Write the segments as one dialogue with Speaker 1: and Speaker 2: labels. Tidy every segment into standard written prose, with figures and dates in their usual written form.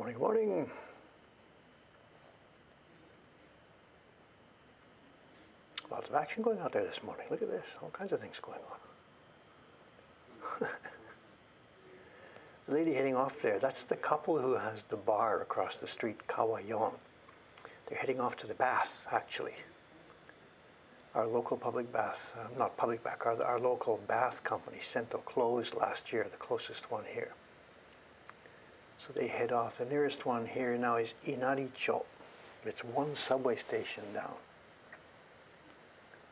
Speaker 1: Morning, morning. Lots of action going out there this morning. Look at this, all kinds of things going on. The lady heading off there, that's the couple who has the bar across the street, Kawayon. They're heading off to the bath, actually. Our local public bath, not public bath, our local bath company, Sento, closed last year, the closest one here. So they head off. The nearest one here now is Inaricho. It's one subway station down.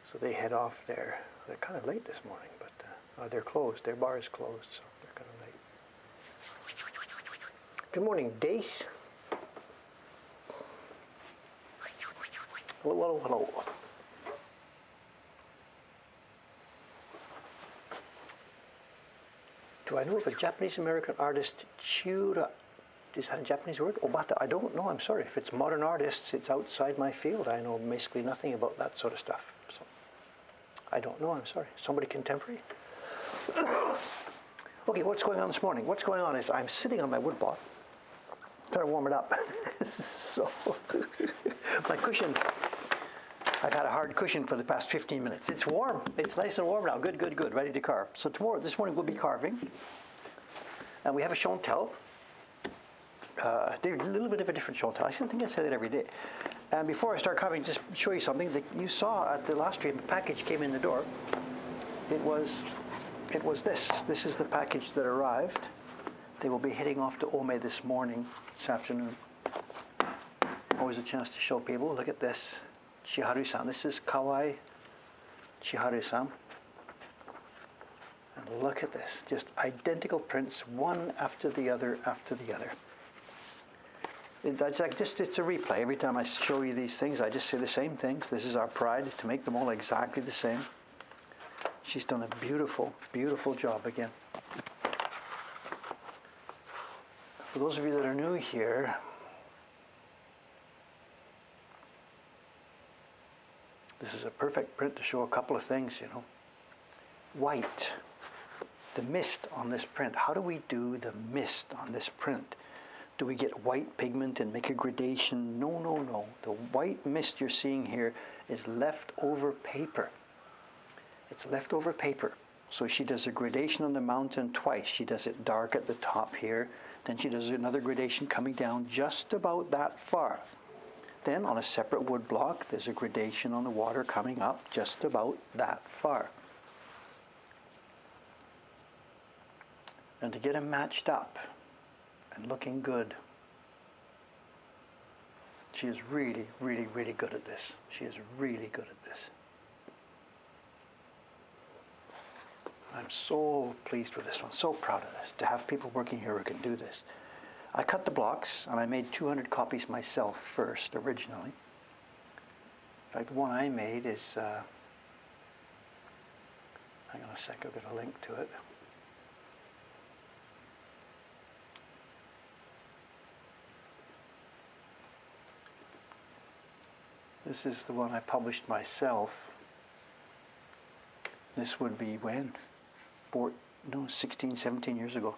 Speaker 1: So they head off there. They're kind of late this morning, but they're closed. Their bar is closed, so they're kind of late. Good morning, Dace. Hello, hello, hello. Do I know of a Japanese-American artist, Chiura? Is that a Japanese word? Obata? I don't know, I'm sorry. If it's modern artists, it's outside my field. I know basically nothing about that sort of stuff. So I don't know, I'm sorry. Somebody contemporary? Okay, what's going on this morning? What's going on is I'm sitting on my woodblock, trying to warm it up. So my cushion, I've had a hard cushion for the past 15 minutes. It's warm. It's nice and warm now. Good, good, good. Ready to carve. So this morning we'll be carving. And we have a chantel. They're a little bit of a different chantel. I think I say that every day. And before I start carving, just show you something that you saw at the last stream. A package came in the door. It was this. This is the package that arrived. They will be heading off to Ome this afternoon. Always a chance to show people. Look at this. Chiharu-san. This is Kawai Chiharu-san. And look at this. Just identical prints, one after the other after the other. It's a replay. Every time I show you these things, I just say the same things. This is our pride, to make them all exactly the same. She's done a beautiful, beautiful job again. For those of you that are new here, this is a perfect print to show a couple of things, White. The mist on this print. How do we do the mist on this print? Do we get white pigment and make a gradation? No, no, no. The white mist you're seeing here is leftover paper. It's leftover paper. So she does a gradation on the mountain twice. She does it dark at the top here. Then she does another gradation coming down just about that far. Then on a separate wood block, there's a gradation on the water coming up just about that far. And to get them matched up and looking good, she is really, really, really good at this. She is really good at this. I'm so pleased with this one, so proud of this, to have people working here who can do this. I cut the blocks, and I made 200 copies myself first, originally. In fact, the one I made is, hang on a sec, I've got a link to it. This is the one I published myself. This would be when? 16, 17 years ago.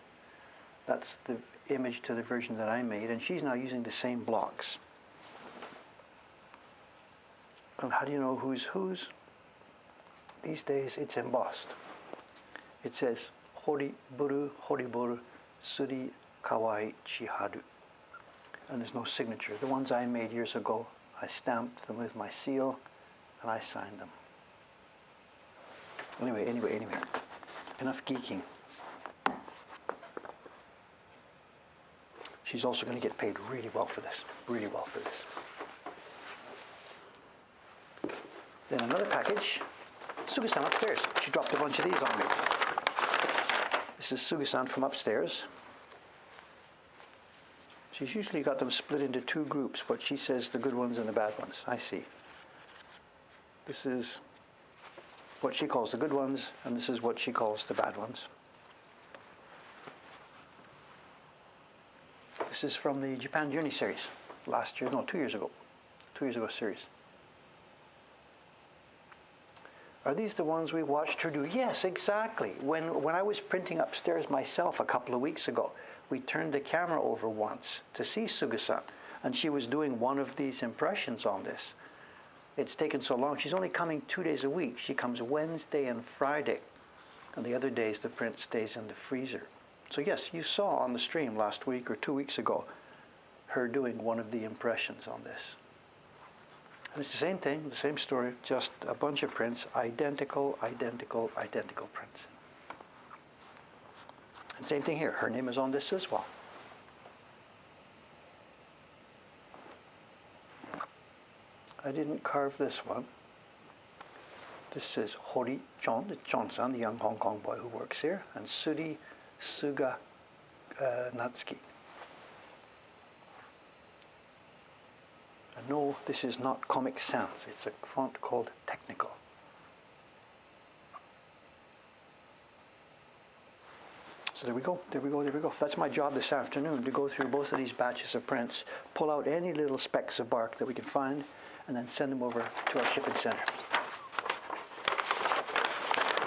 Speaker 1: That's the image to the version that I made, and she's now using the same blocks. And how do you know who's whose? These days it's embossed. It says Horiburu Suri Kawai Chiharu. And there's no signature. The ones I made years ago, I stamped them with my seal and I signed them. Anyway. Enough geeking. She's also going to get paid really well for this. Really well for this. Then another package. Suga-san upstairs. She dropped a bunch of these on me. This is Suga-san from upstairs. She's usually got them split into two groups, what she says the good ones and the bad ones. I see. This is what she calls the good ones, and this is what she calls the bad ones. This is from the Japan Journey series. 2 years ago. 2 years ago series. Are these the ones we watched her do? Yes, exactly. When I was printing upstairs myself a couple of weeks ago, we turned the camera over once to see Suga-san, and she was doing one of these impressions on this. It's taken so long. She's only coming 2 days a week. She comes Wednesday and Friday, and the other days the print stays in the freezer. So yes, you saw on the stream last week or 2 weeks ago her doing one of the impressions on this. And it's the same thing, the same story, just a bunch of prints, identical, identical, identical prints. And same thing here, her name is on this as well. I didn't carve this one. This is Hori John, it's John-san, the young Hong Kong boy who works here, and Suri Suga Natsuki. And no, this is not Comic Sans, it's a font called Technical. So there we go, there we go, there we go. That's my job this afternoon, to go through both of these batches of prints, pull out any little specks of bark that we can find, and then send them over to our shipping center.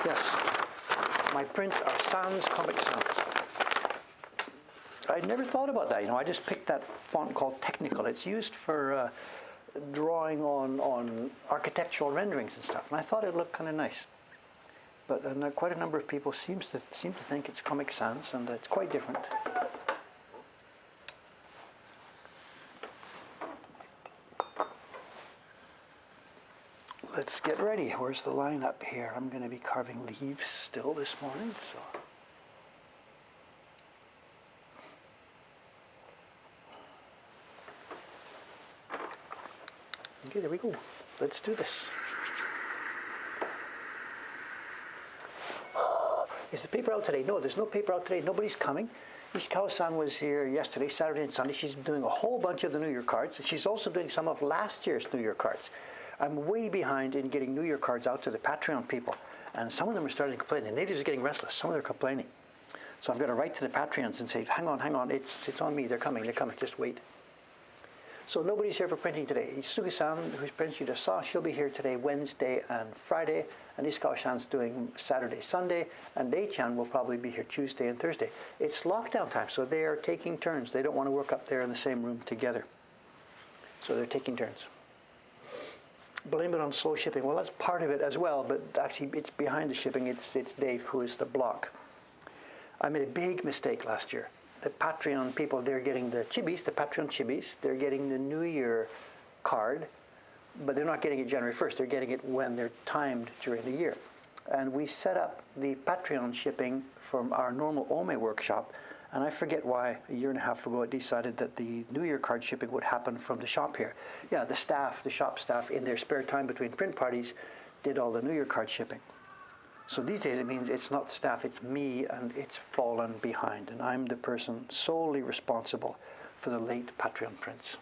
Speaker 1: Yes, my prints are Sans Comic Sans. I never thought about that, I just picked that font called Technical. It's used for drawing on architectural renderings and stuff, and I thought it looked kind of nice. But quite a number of people seem to think it's Comic Sans, and it's quite different. Let's get ready. Where's the lineup here? I'm going to be carving leaves still this morning, so. Okay, there we go. Let's do this. Is the paper out today? No, there's no paper out today. Nobody's coming. Ishikawa-san was here yesterday, Saturday and Sunday. She's doing a whole bunch of the New Year cards. She's also doing some of last year's New Year cards. I'm way behind in getting New Year cards out to the Patreon people. And some of them are starting to complain. The natives are getting restless. Some of them are complaining. So I've got to write to the Patreons and say, hang on, it's on me. They're coming, just wait. So nobody's here for printing today. Sugi-san, whose prints you just saw, she'll be here today, Wednesday and Friday. And Ishikawa-san's doing Saturday, Sunday. And Lei-chan will probably be here Tuesday and Thursday. It's lockdown time, so they are taking turns. They don't want to work up there in the same room together. So they're taking turns. Blame it on slow shipping. Well, that's part of it as well, but actually it's behind the shipping. It's Dave who is the block. I made a big mistake last year. The Patreon people, they're getting the chibis, the Patreon chibis. They're getting the New Year card, but they're not getting it January 1st. They're getting it when they're timed during the year. And we set up the Patreon shipping from our normal Ome workshop, and I forget why a year and a half ago I decided that the New Year card shipping would happen from the shop here. Yeah, the shop staff, in their spare time between print parties, did all the New Year card shipping. So these days it means it's not staff, it's me, and it's fallen behind. And I'm the person solely responsible for the late Patreon prints.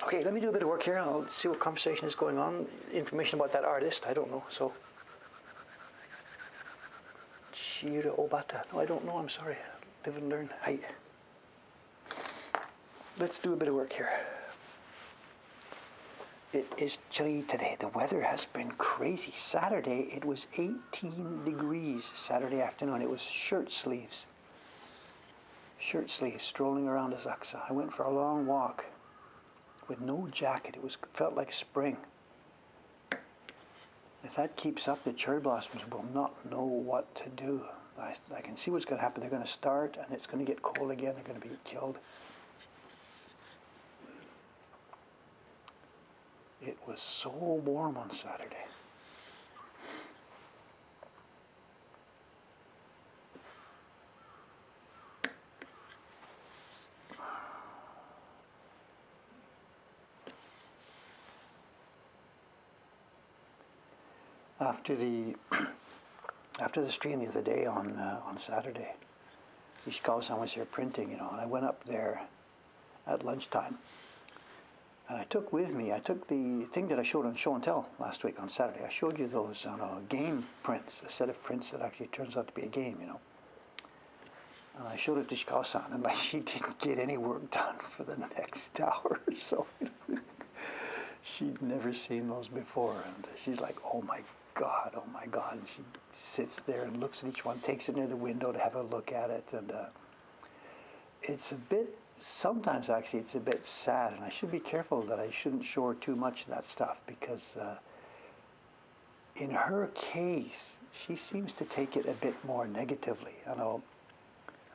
Speaker 1: Okay, let me do a bit of work here. I'll see what conversation is going on. Information about that artist, I don't know. So, Shira Obata. No, I don't know, I'm sorry. Live and learn. Hi. Let's do a bit of work here. It is chilly today. The weather has been crazy. Saturday, it was 18 degrees Saturday afternoon. It was shirt sleeves, strolling around Asakusa. I went for a long walk with no jacket. It felt like spring. If that keeps up, the cherry blossoms will not know what to do. I can see what's going to happen. They're going to start, and it's going to get cold again. They're going to be killed. It was so warm on Saturday. After the stream the other day on Saturday, Ishikawa-san was here printing, and I went up there at lunchtime. And I took the thing that I showed on Show and Tell last week on Saturday. I showed you those game prints, a set of prints that actually turns out to be a game, And I showed it to Ishikawa-san, and she didn't get any work done for the next hour or so. she'd never seen those before, and she's like, oh my God, oh my God. And she sits there and looks at each one, takes it near the window to have a look at it, and it's a bit, sometimes actually it's a bit sad, and I should be careful that I shouldn't show her too much of that stuff, because in her case, she seems to take it a bit more negatively. I know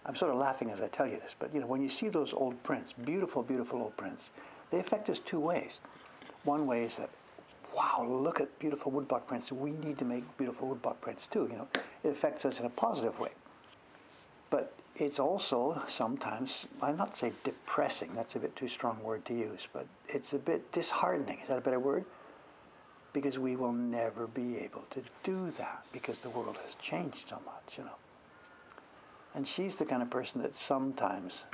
Speaker 1: I'm sort of laughing as I tell you this, but when you see those old prints, beautiful, beautiful old prints, they affect us two ways. One way is that, wow, look at beautiful woodblock prints. We need to make beautiful woodblock prints too. It affects us in a positive way. But it's also sometimes, I'm not say depressing, that's a bit too strong word to use, but it's a bit disheartening. Is that a better word? Because we will never be able to do that because the world has changed so much, And she's the kind of person that sometimes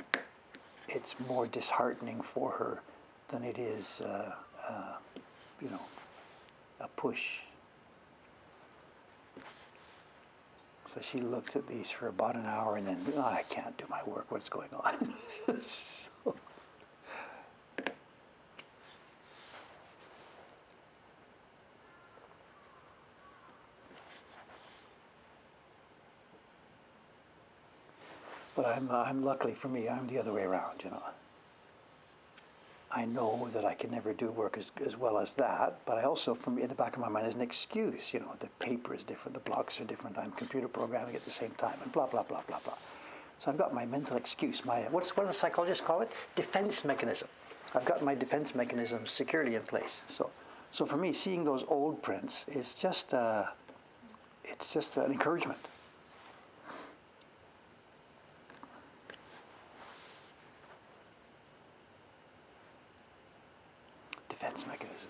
Speaker 1: it's more disheartening for her than it is, a push. So she looked at these for about an hour and then, I can't do my work, what's going on? So, but I'm luckily for me, I'm the other way around, I know that I can never do work as well as that, but I also, from in the back of my mind, is an excuse. The paper is different, the blocks are different, I'm computer programming at the same time, and blah, blah, blah, blah, blah. So I've got my mental excuse, what do the psychologists call it? Defense mechanism. I've got my defense mechanism securely in place. So for me, seeing those old prints is just, it's just an encouragement. Defense mechanism.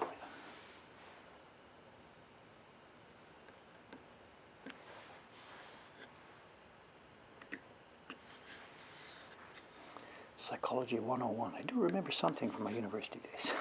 Speaker 1: Psychology 101. I do remember something from my university days.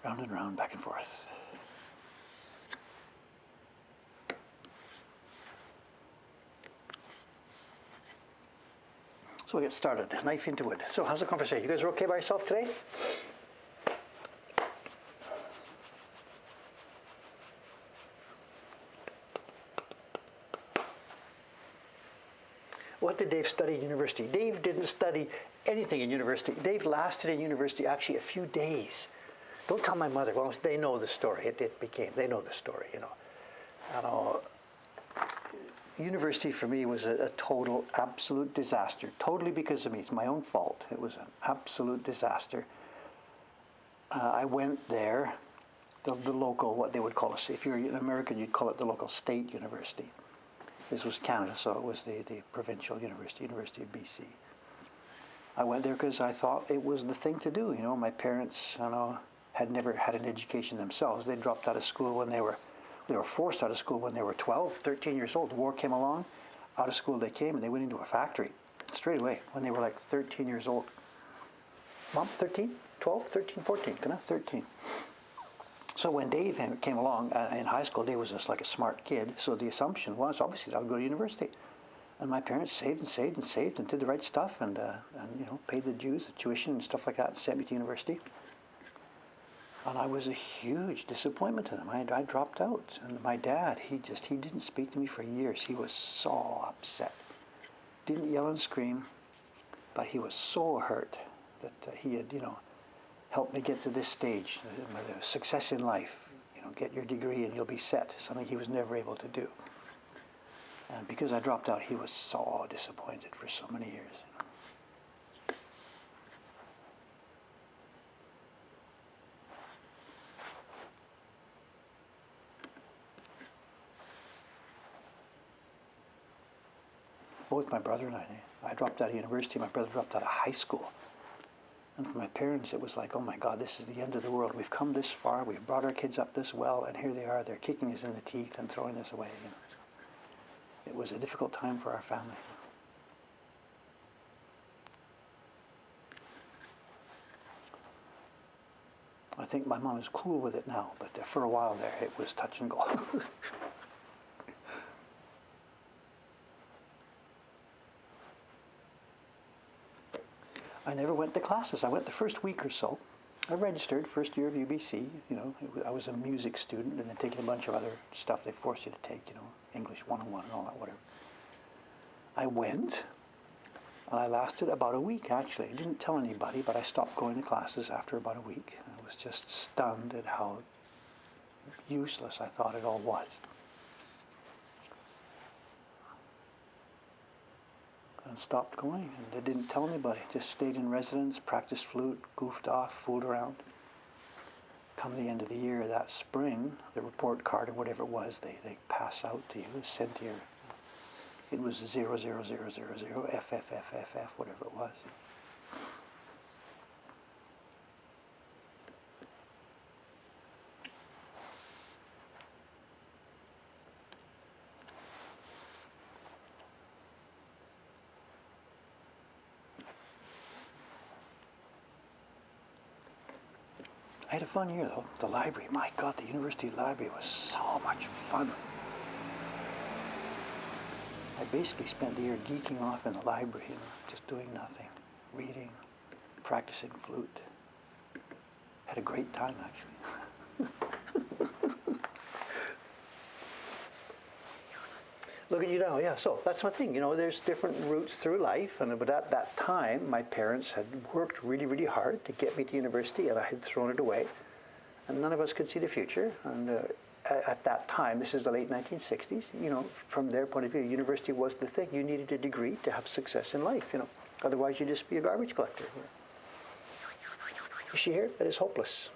Speaker 1: Round and round, back and forth. So we get started. Knife into wood. So how's the conversation? You guys are okay by yourself today? What did Dave study in university? Dave didn't study anything in university. Dave lasted in university actually a few days. Don't tell my mother. Well, they know the story. They know the story, University for me was a total, absolute disaster. Totally because of me. It's my own fault. It was an absolute disaster. I went there, the local, what they would call if you're an American, you'd call it the local state university. This was Canada, so it was the provincial university, University of BC. I went there because I thought it was the thing to do. My parents, had never had an education themselves. They dropped out of school when they were forced out of school when they were 12, 13 years old. The war came along, out of school they came, and they went into a factory straight away when they were like 13 years old. Mom, 13, 12, 13, 14, 13. So when Dave came along in high school, Dave was just like a smart kid, so the assumption was obviously that I would go to university. And my parents saved and saved and saved and did the right stuff and paid the dues, the tuition and stuff like that, and sent me to university. And I was a huge disappointment to them. I dropped out. And my dad, he didn't speak to me for years. He was so upset. Didn't yell and scream, but he was so hurt that he had, helped me get to this stage, the success in life. Get your degree and you'll be set, something he was never able to do. And because I dropped out, he was so disappointed for so many years. Both my brother and I dropped out of university, my brother dropped out of high school. And for my parents, it was like, oh my God, this is the end of the world. We've come this far, we've brought our kids up this well, and here they are, they're kicking us in the teeth and throwing us away. You know. So it was a difficult time for our family. I think my mom is cool with it now, but for a while there, it was touch and go. I never went to classes. I went the first week or so. I registered first year of UBC. You know, I was a music student, and then taking a bunch of other stuff they forced you to take. You know, English 101 and all that, whatever. I went, and I lasted about a week. Actually, I didn't tell anybody, but I stopped going to classes after about a week. I was just stunned at how useless I thought it all was. And stopped going, and I didn't tell anybody. Just stayed in residence, practiced flute, goofed off, fooled around. Come the end of the year, that spring, the report card or whatever it was, they pass out to you, sent to your. It was 00000 FFFFF, whatever it was. I had a fun year though. The library, my God, the university library was so much fun. I basically spent the year geeking off in the library, you know, just doing nothing, reading, practicing flute. Had a great time actually. Look at you now, yeah. So that's my thing, you know, there's different routes through life, but at that time, my parents had worked really, really hard to get me to university, and I had thrown it away. And none of us could see the future. And at that time, this is the late 1960s, you know, from their point of view, university was the thing. You needed a degree to have success in life, you know. Otherwise, you'd just be a garbage collector. Is she here? That is hopeless.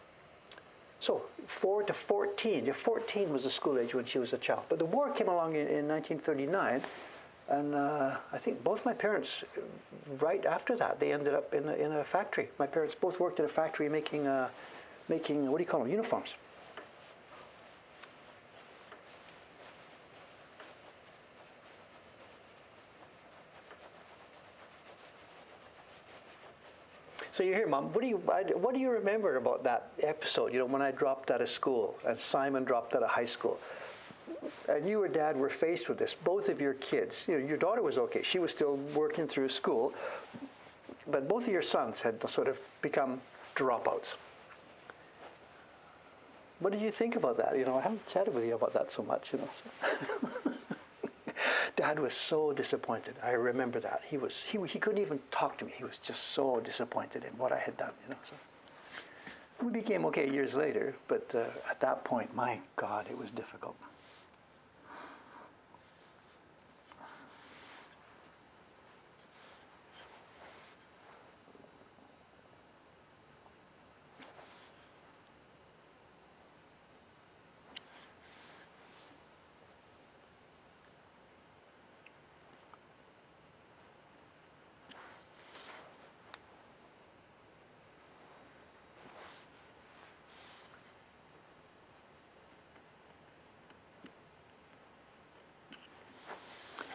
Speaker 1: So, 4 to 14. Yeah, 14 was the school age when she was a child. But the war came along in 1939, and I think both my parents, right after that, they ended up in a factory. My parents both worked in a factory making what do you call them, uniforms. So you're here, Mom. What do you remember about that episode? You know, when I dropped out of school and Simon dropped out of high school, and you or Dad were faced with this. Both of your kids. You know, your daughter was okay; she was still working through school, but both of your sons had sort of become dropouts. What did you think about that? You know, I haven't chatted with you about that so much. You know. So. Dad was so disappointed. I remember that. He couldn't even talk to me. He was just so disappointed in what I had done, you know. So we became okay years later, but at that point, my God, it was difficult.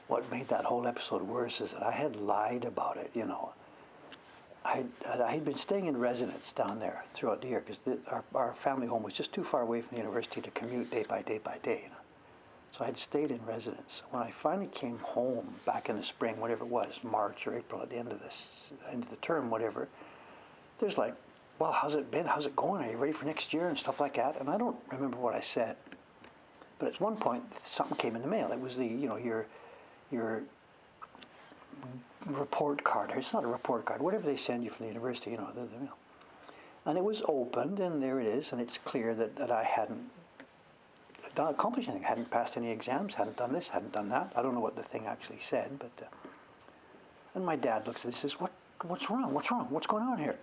Speaker 1: What made that whole episode worse is that I had lied about it, you know. I had been staying in residence down there throughout the year because our family home was just too far away from the university to commute day by day by day, you know. So I had stayed in residence. When I finally came home back in the spring, whatever it was, March or April, at the end of the term, whatever, there's like, well, how's it been? How's it going? Are you ready for next year and stuff like that? And I don't remember what I said. But at one point, something came in the mail. It was your report card. It's not a report card. Whatever they send you from the university, you know. And it was opened, and there it is, and it's clear that I hadn't accomplished anything. Hadn't passed any exams. Hadn't done this. Hadn't done that. I don't know what the thing actually said, but. And my dad looks at it and says, "What's wrong? What's wrong? What's going on here?"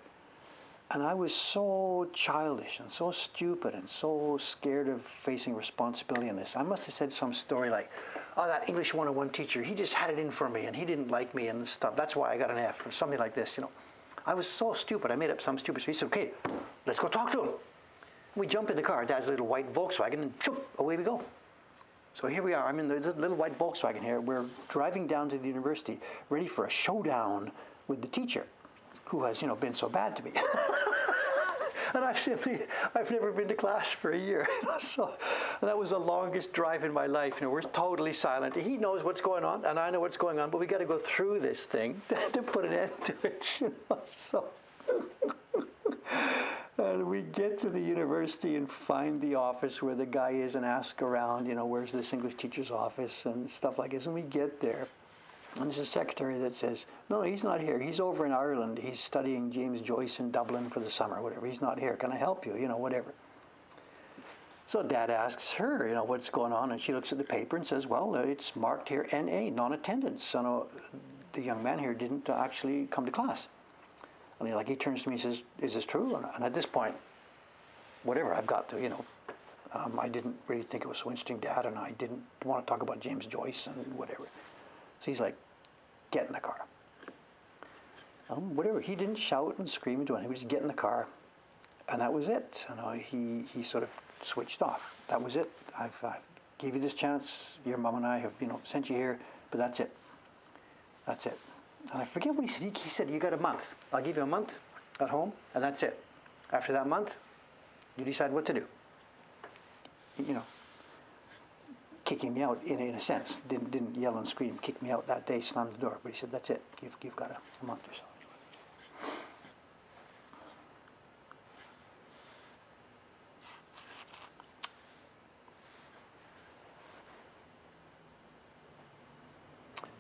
Speaker 1: And I was so childish and so stupid and so scared of facing responsibility in this. I must have said some story like, oh, that English 101 teacher, he just had it in for me and he didn't like me and stuff. That's why I got an F or something like this, you know. I was so stupid. I made up some stupid. So he said, okay, let's go talk to him. We jump in the car. Dad's little white Volkswagen, and choop, away we go. So here we are. I'm in this little white Volkswagen here. We're driving down to the university, ready for a showdown with the teacher, who has, been so bad to me. And I've never been to class for a year. So that was the longest drive in my life. We're totally silent. He knows what's going on, and I know what's going on, but we got to go through this thing to put an end to it. So, and we get to the university and find the office where the guy is and ask around, where's this English teacher's office and stuff like this. And we get there. And there's a secretary that says, no, he's not here. He's over in Ireland. He's studying James Joyce in Dublin for the summer, whatever. He's not here. Can I help you? Whatever. So Dad asks her, what's going on? And she looks at the paper and says, well, it's marked here NA, non-attendance. So the young man here didn't actually come to class. And he turns to me and says, is this true? And at this point, whatever, I've got to, I didn't really think it was so interesting, Dad, and I didn't want to talk about James Joyce and whatever. So he's like, get in the car. Whatever. He didn't shout and scream and do anything. He would just get in the car, and that was it. He sort of switched off. That was it. I've gave you this chance. Your mom and I have sent you here, but that's it. That's it. And I forget what he said. He said, you got a month. I'll give you a month at home, and that's it. After that month, you decide what to do. Kicking me out in a sense. Didn't yell and scream. Kicked me out that day, slammed the door. But he said, that's it. You've got a month or so.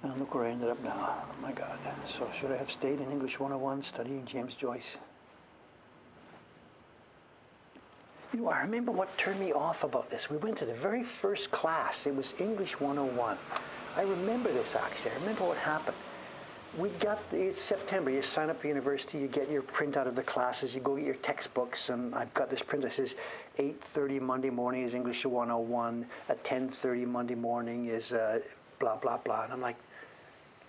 Speaker 1: And look where I ended up now. Oh my God. So should I have stayed in English 101 studying James Joyce? I remember what turned me off about this. We went to the very first class. It was English 101. I remember this actually. I remember what happened. It's September. You sign up for university. You get your printout of the classes. You go get your textbooks. And I've got this print that says 8:30 Monday morning is English 101. At 10:30 Monday morning is blah, blah, blah. And I'm like,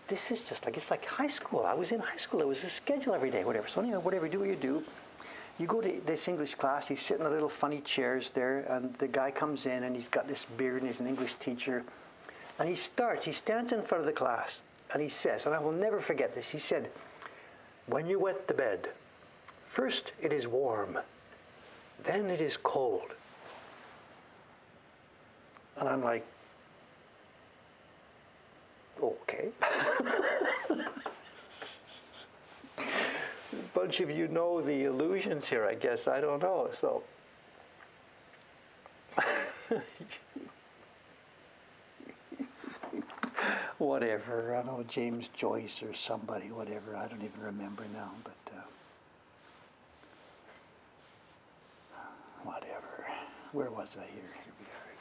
Speaker 1: this is just it's like high school. I was in high school. It was a schedule every day, whatever. So anyway, whatever, do what you do. You go to this English class, you sit in the little funny chairs there, and the guy comes in and he's got this beard and he's an English teacher. And he stands in front of the class and he says, and I will never forget this, he said, when you wet the bed, first it is warm, then it is cold. And I'm like, okay. A bunch of you know the illusions here, I guess. I don't know. So, whatever. I don't know, James Joyce or somebody, whatever. I don't even remember now, but whatever. Where was I here? Here we are.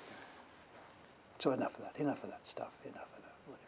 Speaker 1: So enough of that. Enough of that stuff. Enough of that. Whatever.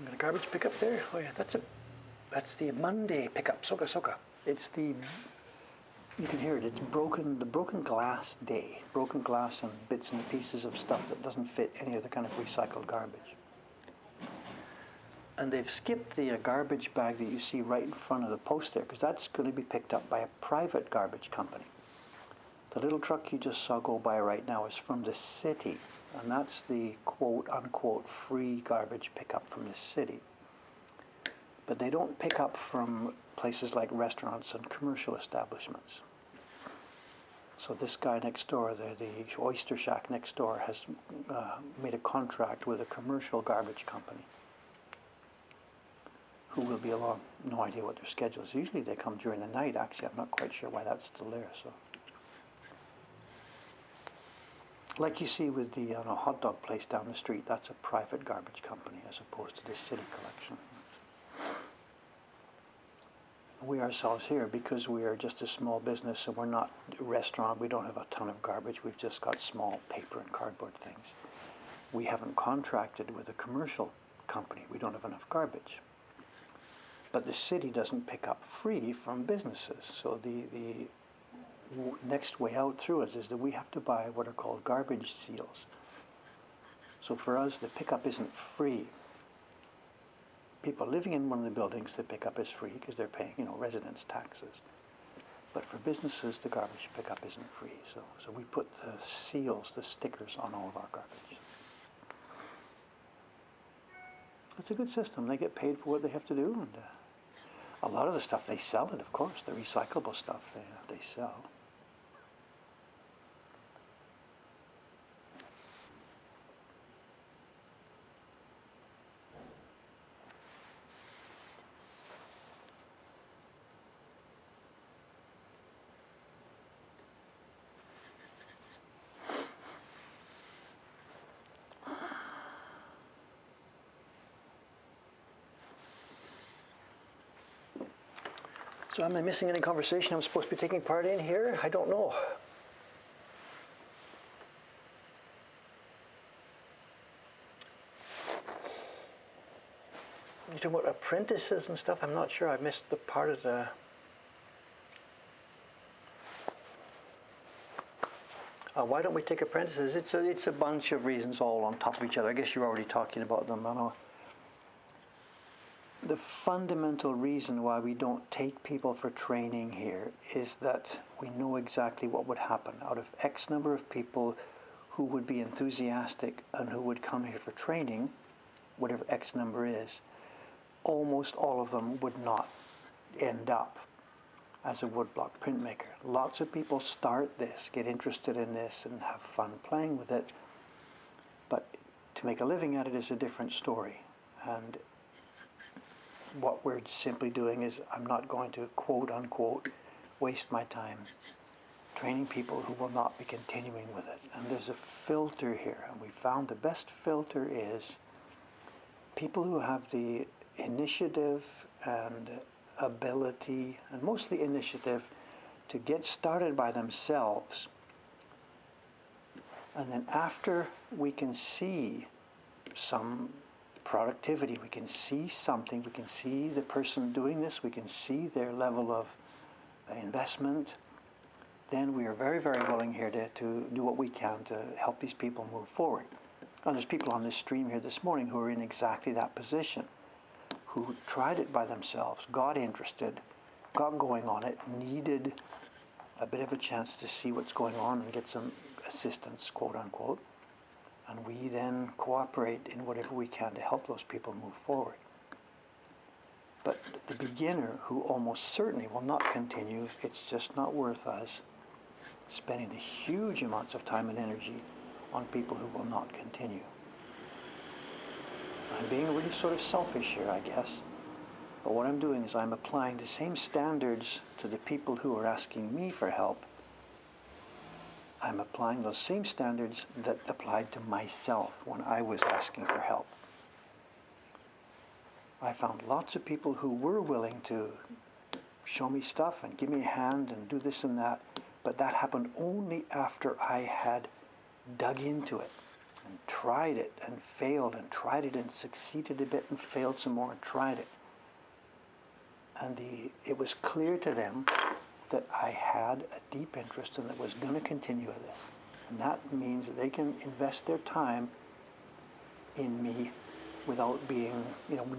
Speaker 1: We got a garbage pickup there. Oh yeah, that's the Monday pickup. Soka soka. It's the, you can hear it. It's the broken glass day. Broken glass and bits and pieces of stuff that doesn't fit any other kind of recycled garbage. And they've skipped the garbage bag that you see right in front of the post there, because that's going to be picked up by a private garbage company. The little truck you just saw go by right now is from the city, and that's the quote-unquote free garbage pickup from the city. But they don't pick up from places like restaurants and commercial establishments. So this guy next door, the Oyster Shack next door, has made a contract with a commercial garbage company who will be along. No idea what their schedule is. Usually they come during the night, actually. I'm not quite sure why that's still there. So, like you see with the hot dog place down the street, that's a private garbage company as opposed to the city collection. We ourselves here, because we are just a small business and we're not a restaurant, we don't have a ton of garbage, we've just got small paper and cardboard things. We haven't contracted with a commercial company, we don't have enough garbage. But the city doesn't pick up free from businesses, so the next way out through us is that we have to buy what are called garbage seals. So for us, the pickup isn't free. People living in one of the buildings, the pickup is free because they're paying, residence taxes. But for businesses, the garbage pickup isn't free. So we put the seals, the stickers on all of our garbage. It's a good system. They get paid for what they have to do, and a lot of the stuff they sell it, of course. The recyclable stuff they sell. So am I missing any conversation I'm supposed to be taking part in here? I don't know. You're talking about apprentices and stuff? I'm not sure. I missed the part of the... why don't we take apprentices? It's a bunch of reasons all on top of each other. I guess you're already talking about them. I know. The fundamental reason why we don't take people for training here is that we know exactly what would happen. Out of X number of people who would be enthusiastic and who would come here for training, whatever X number is, almost all of them would not end up as a woodblock printmaker. Lots of people start this, get interested in this, and have fun playing with it, but to make a living at it is a different story. And what we're simply doing is, I'm not going to quote unquote waste my time training people who will not be continuing with it. And there's a filter here, and we found the best filter is people who have the initiative and ability, and mostly initiative, to get started by themselves. And then after we can see some productivity, we can see something, we can see the person doing this, we can see their level of investment, then we are very, very willing here to do what we can to help these people move forward. And there's people on this stream here this morning who are in exactly that position, who tried it by themselves, got interested, got going on it, needed a bit of a chance to see what's going on and get some assistance, quote unquote. And we then cooperate in whatever we can to help those people move forward. But the beginner, who almost certainly will not continue, it's just not worth us spending the huge amounts of time and energy on people who will not continue. I'm being really sort of selfish here, I guess. But what I'm doing is I'm applying the same standards to the people who are asking me for help. I'm applying those same standards that applied to myself when I was asking for help. I found lots of people who were willing to show me stuff and give me a hand and do this and that, but that happened only after I had dug into it. and tried it and failed and tried it and succeeded a bit and failed some more and tried it. And it was clear to them that I had a deep interest and that was going to continue with this. And that means that they can invest their time in me without being,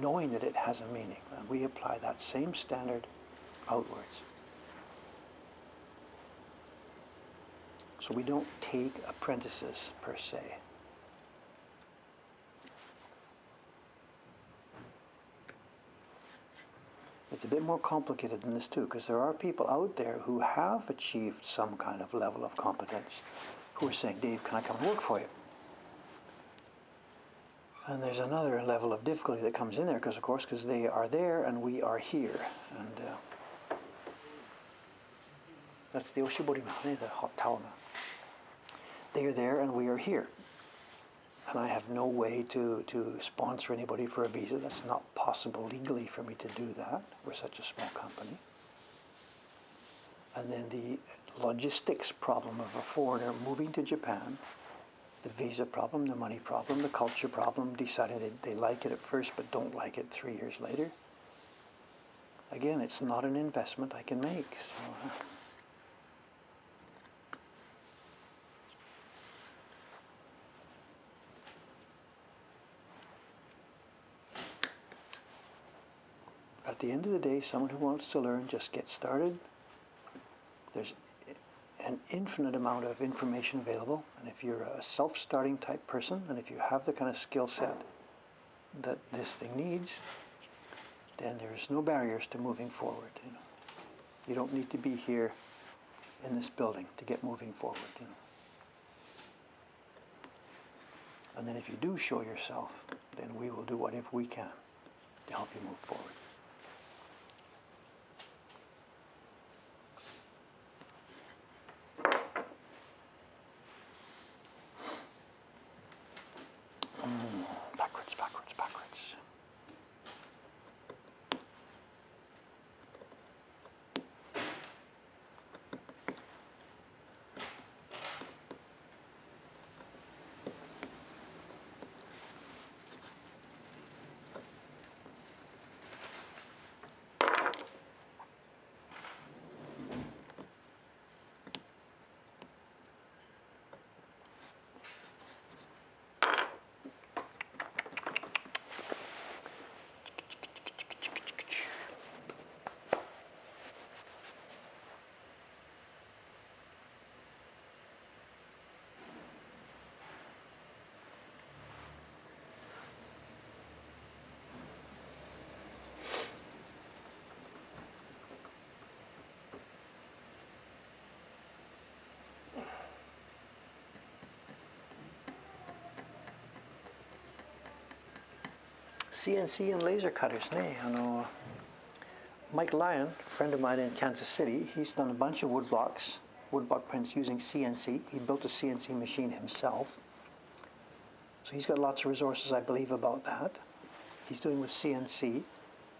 Speaker 1: knowing that it has a meaning. And we apply that same standard outwards. So we don't take apprentices per se. It's a bit more complicated than this too, because there are people out there who have achieved some kind of level of competence who are saying, Dave, can I come and work for you? And there's another level of difficulty that comes in there, because they are there and we are here. And that's the Oshibori Mahane, the hot towel man. They are there and we are here. And I have no way to sponsor anybody for a visa. That's not possible legally for me to do that. We're such a small company. And then the logistics problem of a foreigner moving to Japan, the visa problem, the money problem, the culture problem, deciding they like it at first but don't like it 3 years later. Again, it's not an investment I can make. So, at the end of the day, someone who wants to learn just gets started. There's an infinite amount of information available, and if you're a self-starting type person, and if you have the kind of skill set that this thing needs, then there's no barriers to moving forward. You don't need to be here in this building to get moving forward. And then if you do show yourself, then we will do whatever we can to help you move forward. Backwards. CNC and laser cutters, Mike Lyon, a friend of mine in Kansas City, he's done a bunch of woodblock prints using CNC. He built a CNC machine himself. So he's got lots of resources, I believe, about that. He's doing with CNC.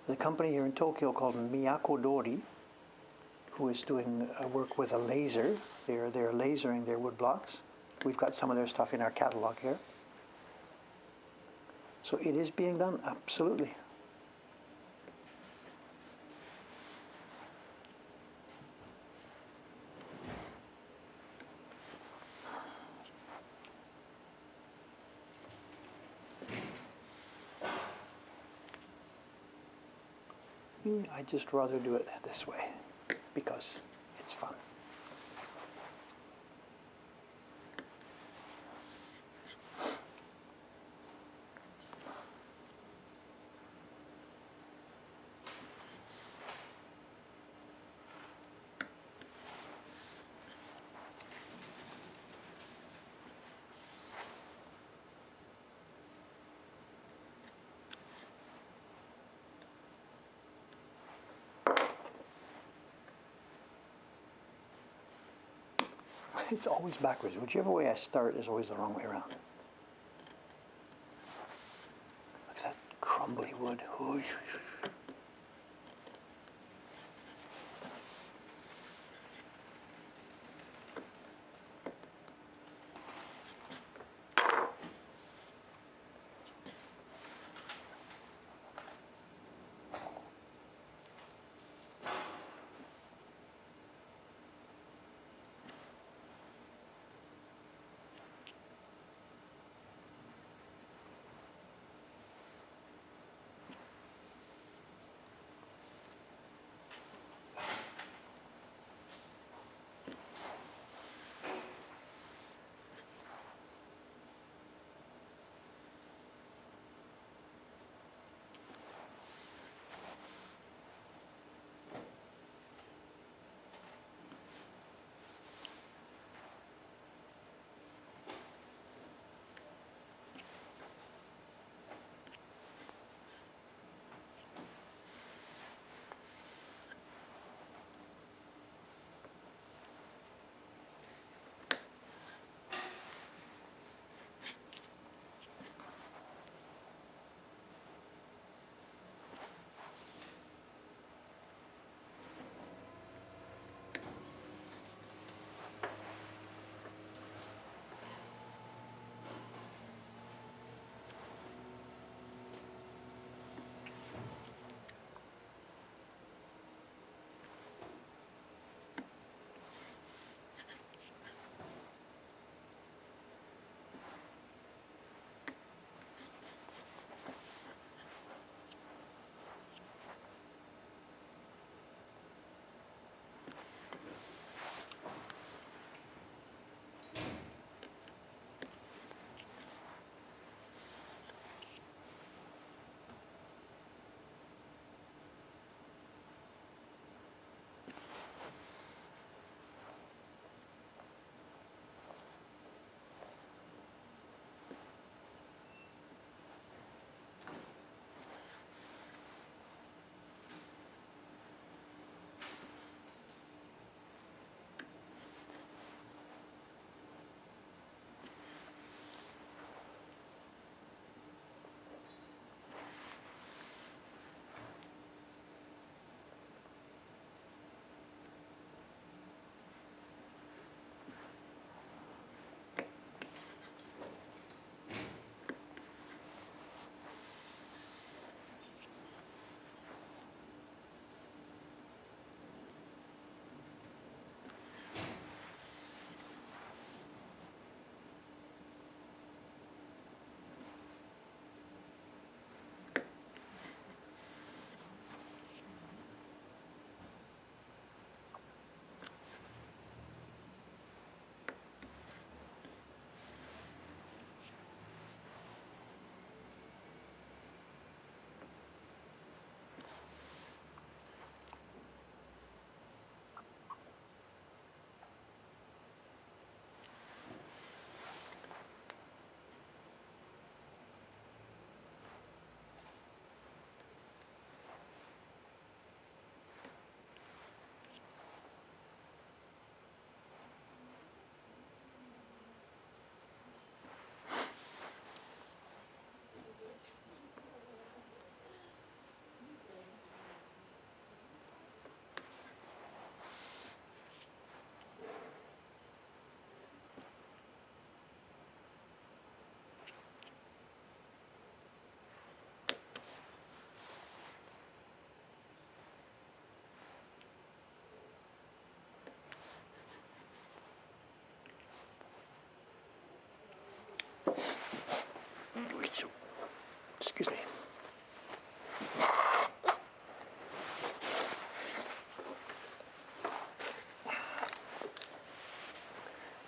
Speaker 1: There's a company here in Tokyo called Miyako Dori, who is doing work with a laser. They're lasering their woodblocks. We've got some of their stuff in our catalog here. So it is being done, absolutely. I'd just rather do it this way because it's fun. It's always backwards. Whichever way I start is always the wrong way around. Look at that crumbly wood.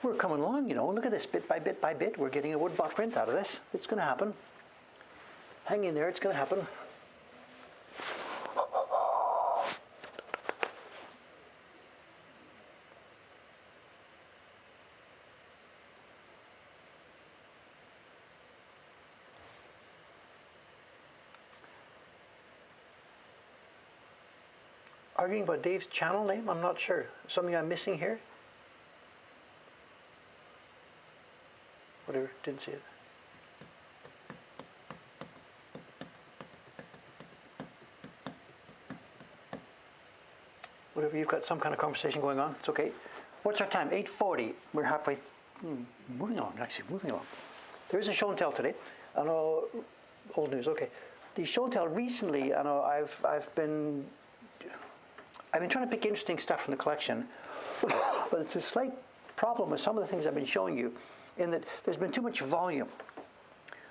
Speaker 1: we're coming along, you know. Look at this, bit by bit by bit, we're getting a woodblock print out of this. It's going to happen. Hang in there, it's going to happen. Arguing about Dave's channel name? I'm not sure. Something I'm missing here? Whatever, didn't see it. Whatever, you've got some kind of conversation going on. It's okay. What's our time? 8:40. We're halfway. Moving on, actually, moving on. There is a show and tell today. I know, old news, okay. The show and tell recently, I know I've been trying to pick interesting stuff from the collection, but it's a slight problem with some of the things I've been showing you, in that there's been too much volume.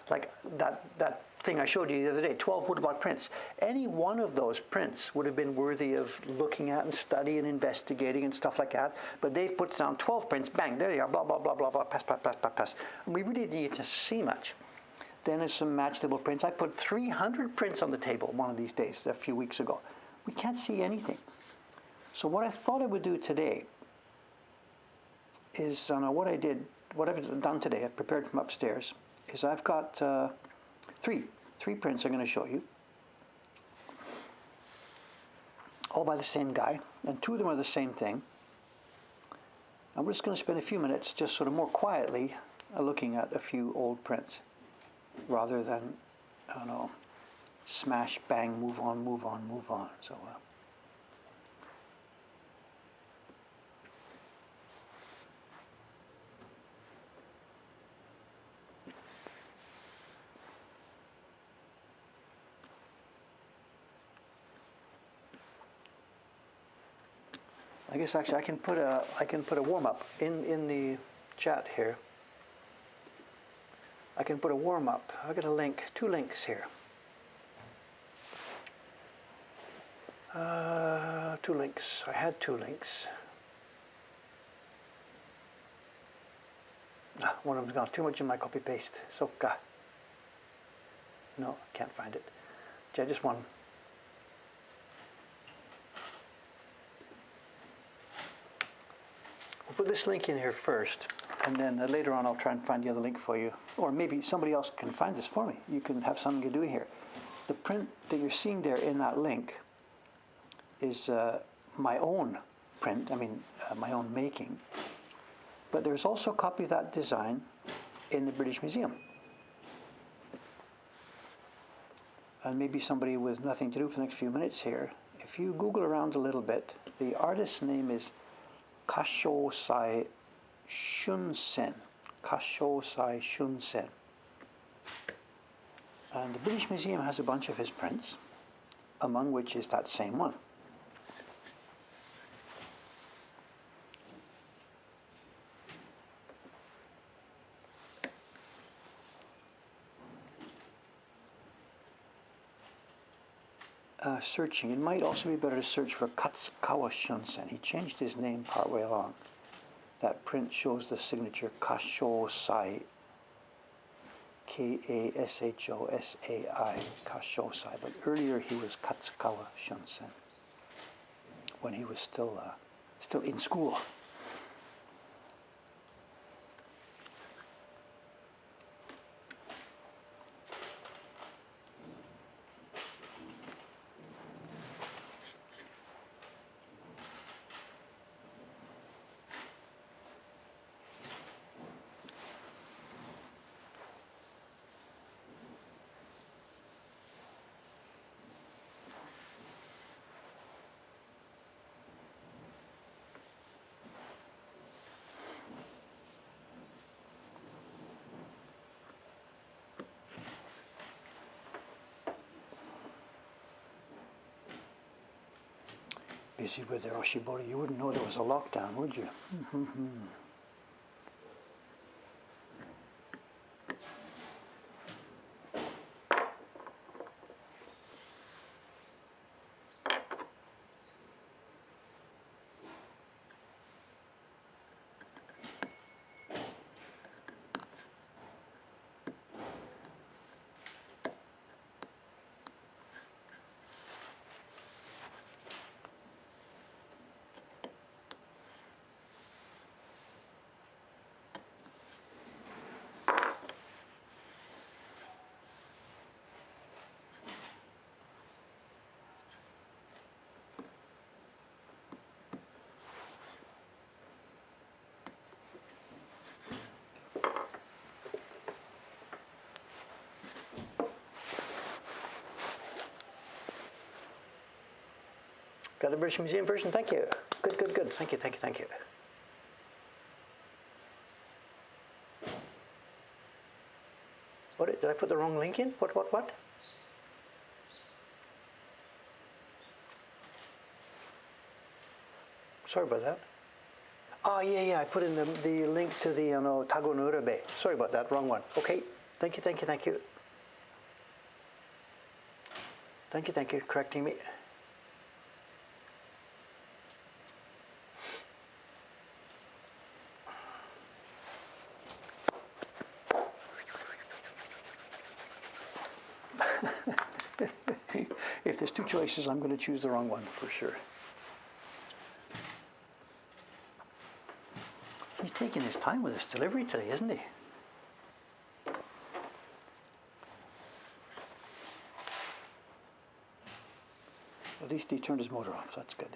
Speaker 1: Like that thing I showed you the other day, 12 woodblock prints. Any one of those prints would have been worthy of looking at and studying and investigating and stuff like that. But Dave puts down 12 prints, bang, there they are, blah, blah, blah, blah, blah, pass, pass, pass, pass, pass. And we really need to see much. Then there's some matchable prints. I put 300 prints on the table one of these days, a few weeks ago. We can't see anything. So what I thought I would do today is, what I've done today, I've prepared from upstairs, is I've got three prints I'm going to show you, all by the same guy, and two of them are the same thing. And we're just going to spend a few minutes just sort of more quietly looking at a few old prints, rather than, smash, bang, move on, move on, move on. So. I guess actually I can put a warm up in the chat here. I can put a warm up. I got a link, 2 links here. 2 links. I had 2 links. One of them's gone too much in my copy paste. Soka. No, can't find it. Just one. We'll put this link in here first, and then later on I'll try and find the other link for you. Or maybe somebody else can find this for me. You can have something to do here. The print that you're seeing there in that link is my own print, my own making. But there's also a copy of that design in the British Museum. And maybe somebody with nothing to do for the next few minutes here, if you Google around a little bit, the artist's name is Kashosai Shunsen. Kashosai Shunsen. And the British Museum has a bunch of his prints, among which is that same one. Searching, it might also be better to search for Katsukawa Shunsen. He changed his name partway along. That print shows the signature Kashosai, K-A-S-H-O-S-A-I, Kashosai. But earlier he was Katsukawa Shunsen, when he was still in school. Busy with their Oshibori, you wouldn't know there was a lockdown, would you? Got the British Museum version? Thank you. Good, good, good. Thank you, thank you, thank you. What, did I put the wrong link in? What? Sorry about that. Oh, yeah, I put in the link to the Tagonurabe. Sorry about that, wrong one. Okay, thank you. Thank you, correcting me. If there's two choices, I'm going to choose the wrong one for sure. He's taking his time with his delivery today, isn't he? At least he turned his motor off, so that's good.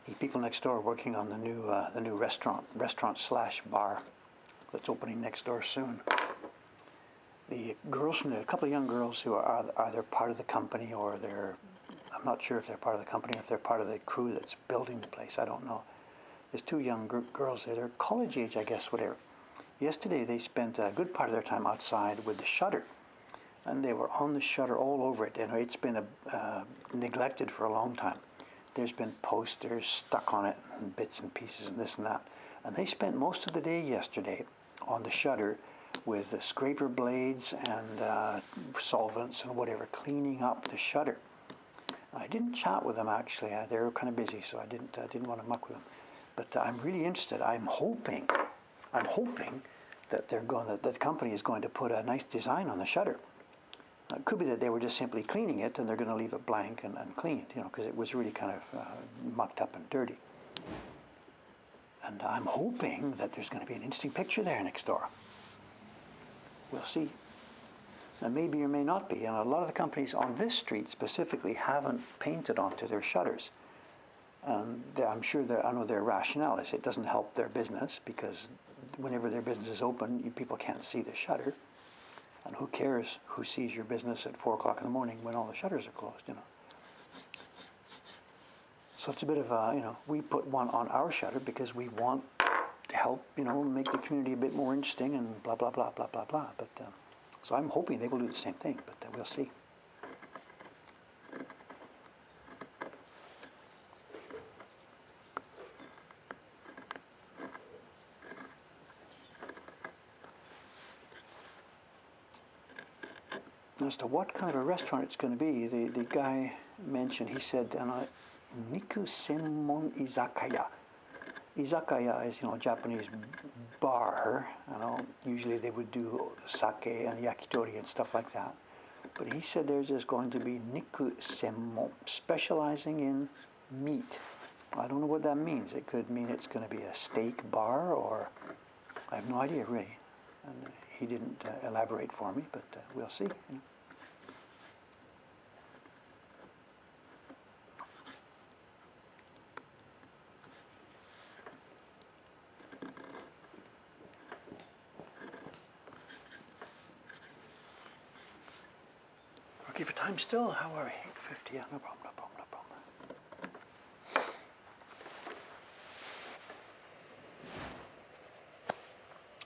Speaker 1: The people next door are working on the new restaurant slash bar that's opening next door soon. The girls from there, a couple of young girls who are either part of the company or I'm not sure if they're part of the company or if they're part of the crew that's building the place. I don't know. There's two young girls there. They're college age, I guess, whatever. Yesterday they spent a good part of their time outside with the shutter, and they were on the shutter all over it. And it's been neglected for a long time. There's been posters stuck on it and bits and pieces and this and that. And they spent most of the day yesterday on the shutter with scraper blades and solvents and whatever, cleaning up the shutter. I didn't chat with them actually. They were kind of busy, so I didn't want to muck with them. But I'm really interested. I'm hoping that the company is going to put a nice design on the shutter. It could be that they were just simply cleaning it and they're going to leave it blank and cleaned, because it was really kind of mucked up and dirty. And I'm hoping that there's going to be an interesting picture there next door. We'll see. And maybe or may not be. And a lot of the companies on this street specifically haven't painted onto their shutters. And I'm sure I know their rationale is it doesn't help their business because whenever their business is open, people can't see the shutter. And who cares who sees your business at 4 o'clock in the morning when all the shutters are closed, So it's a bit of we put one on our shutter because we want to help, make the community a bit more interesting and blah, blah, blah, blah, blah, blah. But so I'm hoping they will do the same thing, but we'll see. As to what kind of a restaurant it's going to be, the guy mention. He said, Niku Senmon Izakaya. Izakaya is, Japanese bar. Usually they would do sake and yakitori and stuff like that. But he said there's just going to be Niku Senmon, specializing in meat. I don't know what that means. It could mean it's going to be a steak bar, or I have no idea really. And he didn't elaborate for me, but we'll see. Okay, for time still, how are we? 8:50, yeah, no problem.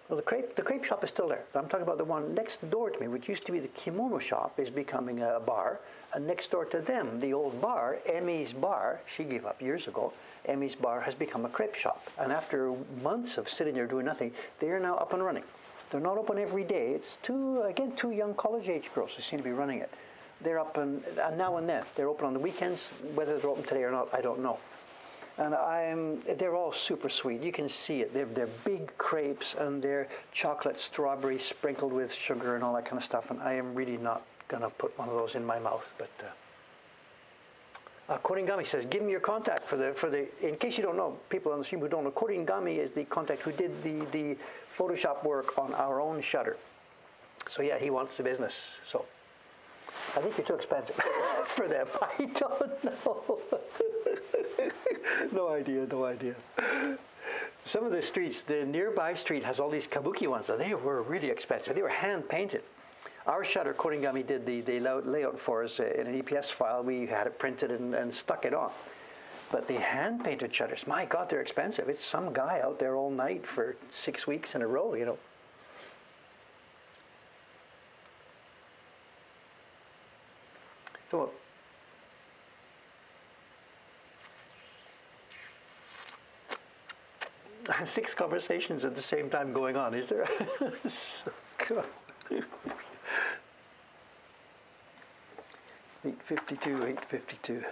Speaker 1: Well, the crepe shop is still there. I'm talking about the one next door to me, which used to be the kimono shop, is becoming a bar. And next door to them, the old bar, Emmy's Bar, she gave up years ago, Emmy's Bar has become a crepe shop. And after months of sitting there doing nothing, they are now up and running. They're not open every day. It's two young college-age girls who seem to be running it. They're up and now and then. They're open on the weekends. Whether they're open today or not, I don't know. And they're all super sweet. You can see it. They're big crepes, and they're chocolate strawberry sprinkled with sugar and all that kind of stuff. And I am really not going to put one of those in my mouth. But Koringami says, give me your contact for the. In case you don't know, people on the stream who don't know, Koringami is the contact who did the Photoshop work on our own shutter. So yeah, he wants the business. So I think you're too expensive for them. I don't know. No idea. Some of the streets, the nearby street has all these kabuki ones, and they were really expensive. They were hand painted. Our shutter, Koringami did the layout for us in an EPS file. We had it printed and stuck it on. But the hand painted shutters, my God, they're expensive. It's some guy out there all night for 6 weeks in a row, So 6 conversations at the same time going on, is there? So cool. 8:52.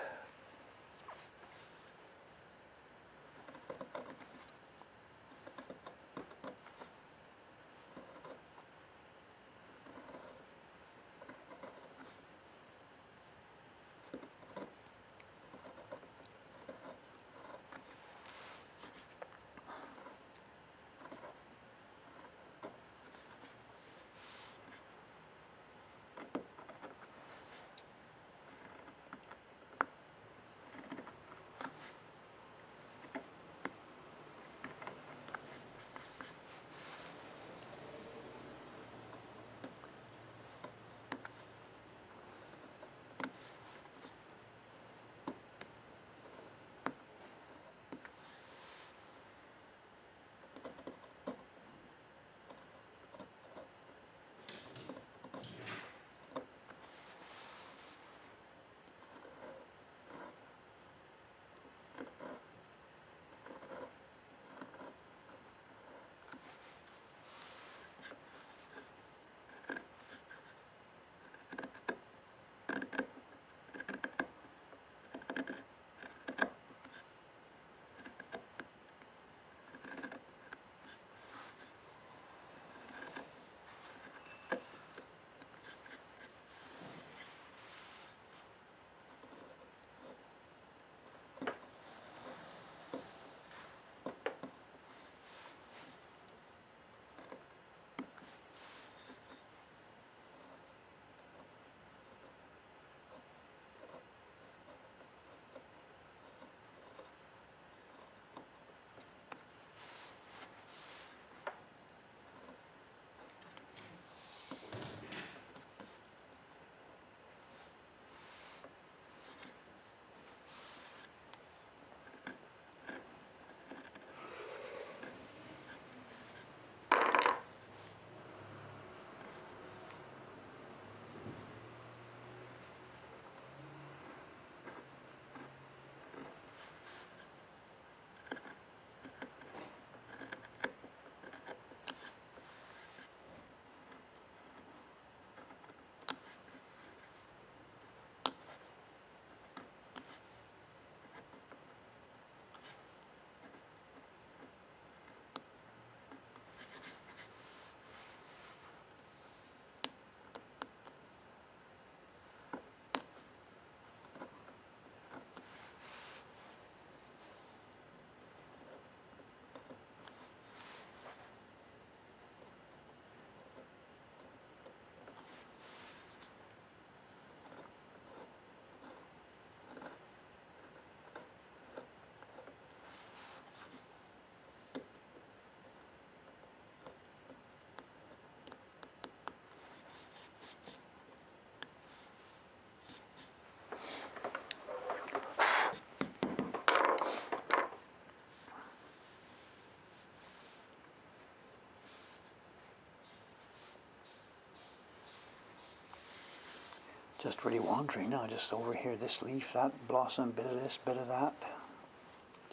Speaker 1: Just really wandering now, just over here, this leaf, that blossom, bit of this, bit of that.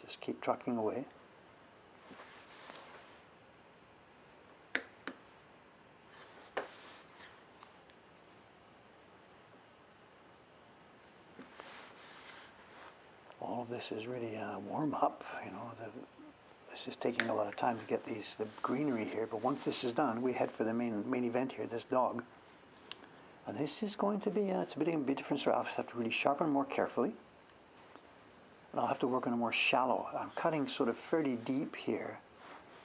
Speaker 1: Just keep trucking away. All of this is really a warm up, you know. This is taking a lot of time to get the greenery here, but once this is done, we head for the main event here, this dog. And this is going to be, it's a bit of a different story. I'll have to really sharpen more carefully. And I'll have to work on a more shallow. I'm cutting sort of fairly deep here,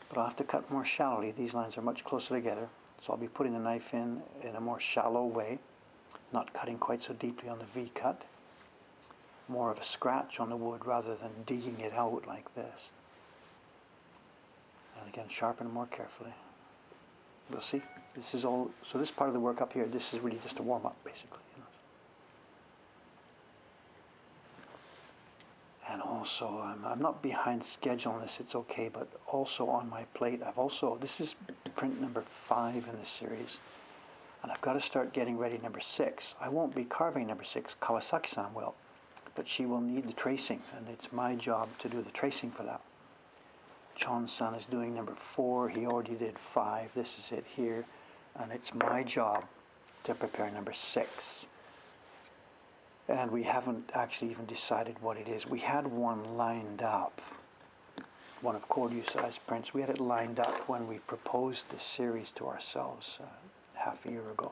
Speaker 1: but I'll have to cut more shallowly. These lines are much closer together. So I'll be putting the knife in a more shallow way, not cutting quite so deeply on the V cut. More of a scratch on the wood rather than digging it out like this. And again, sharpen more carefully. We'll see. This is all, so this part of the work up here, this is really just a warm-up, basically. You know. And also, I'm not behind schedule on this, it's okay, but also on my plate, this is print number 5 in this series, and I've got to start getting ready number 6. I won't be carving number 6, Kawasaki-san will, but she will need the tracing, and it's my job to do the tracing for that. Chon-san is doing number 4, he already did 5, this is it here, and it's my job to prepare number 6. And we haven't actually even decided what it is. We had one lined up, one of Koryu-size prints. We had it lined up when we proposed this series to ourselves half a year ago.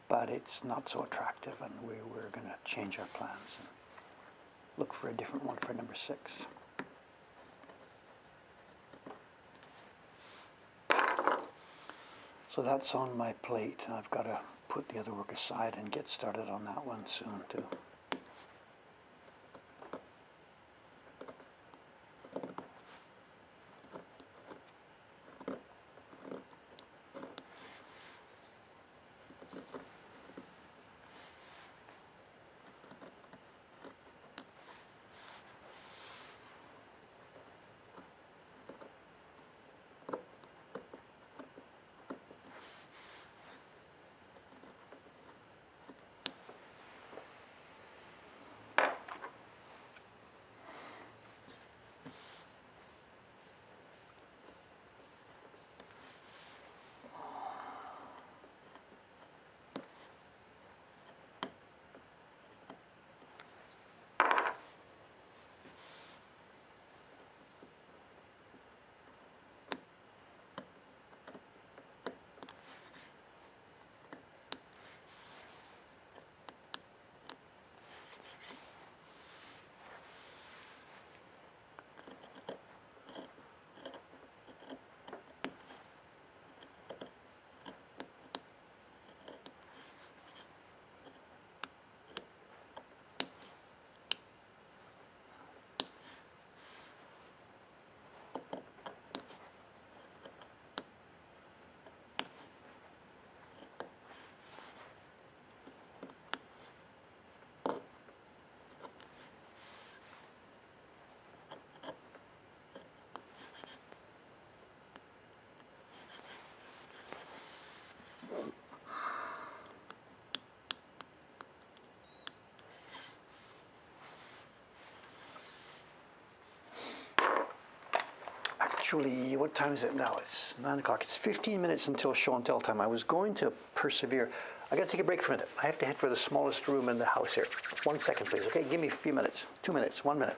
Speaker 1: But it's not so attractive, and we're going to change our plans and look for a different one for number 6. So that's on my plate. I've got to put the other work aside and get started on that one soon too. Actually, what time is it now? It's 9 o'clock. It's 15 minutes until show and tell time. I was going to persevere. I got to take a break for a minute. I have to head for the smallest room in the house here. 1 second, please. Okay, give me a few minutes. 2 minutes. 1 minute.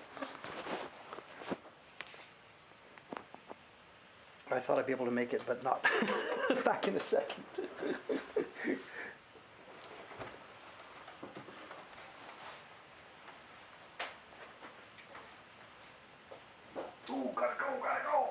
Speaker 1: I thought I'd be able to make it, but not. Back in a second. Ooh, gotta go, gotta go.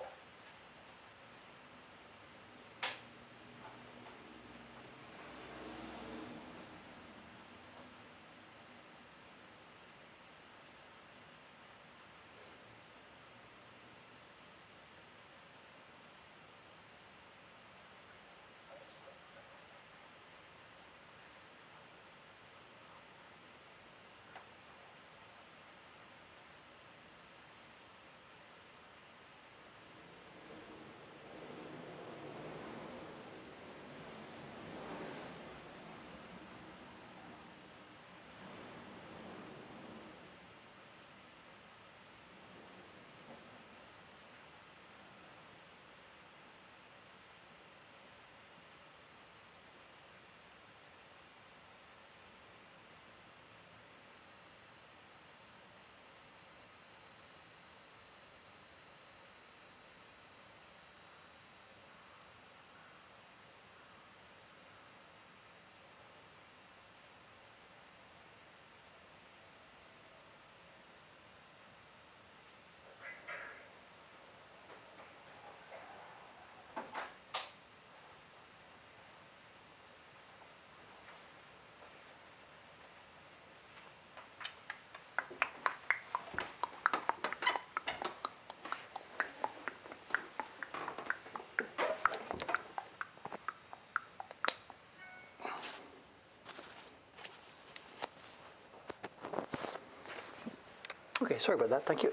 Speaker 1: Okay, sorry about that. Thank you.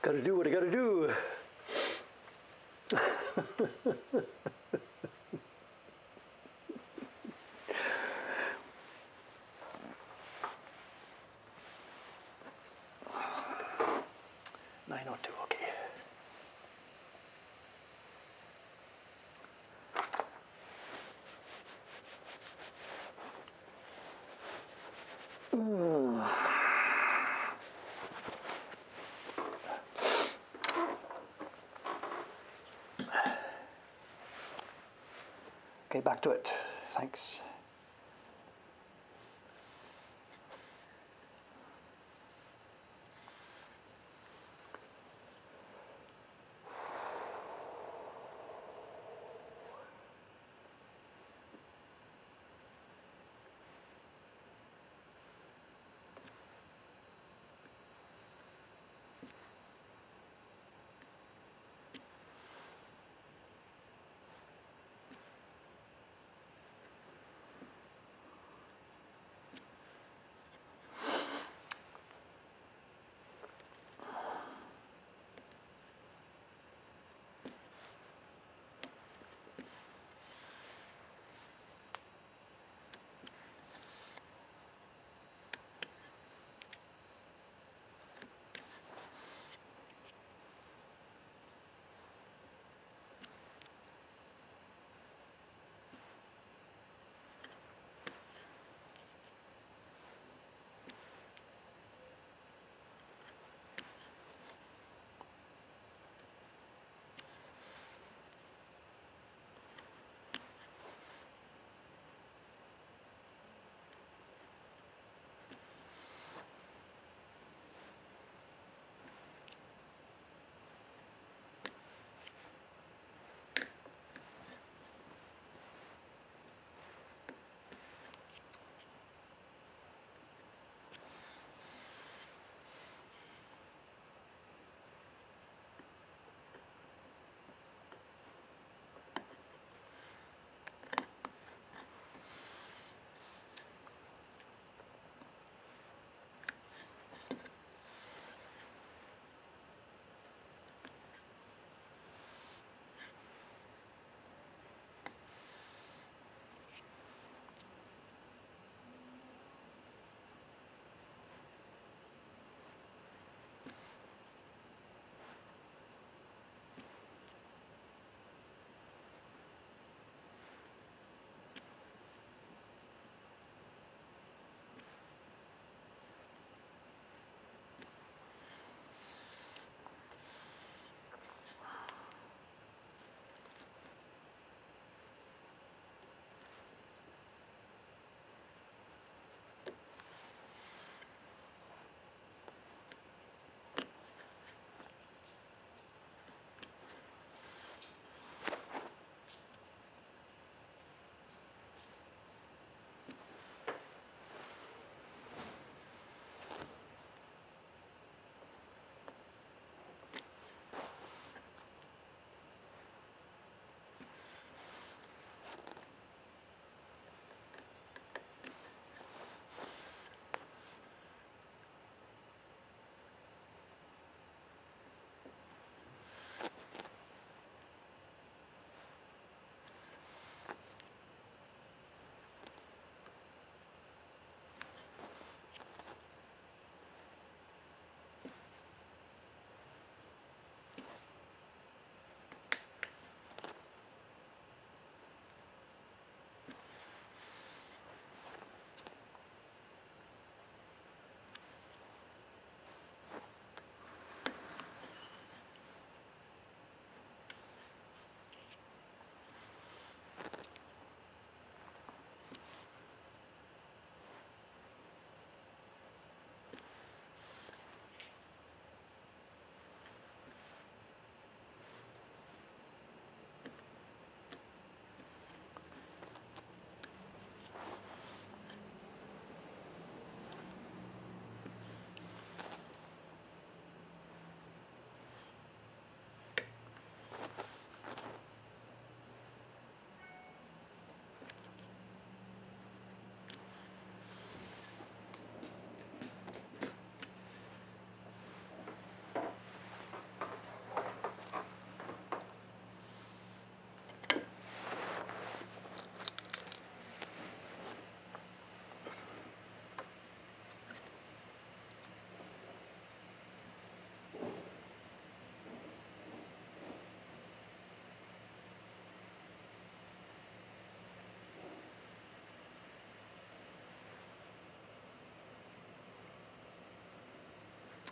Speaker 1: Gotta do what I gotta do. $9.02, okay. Okay, back to it. Thanks.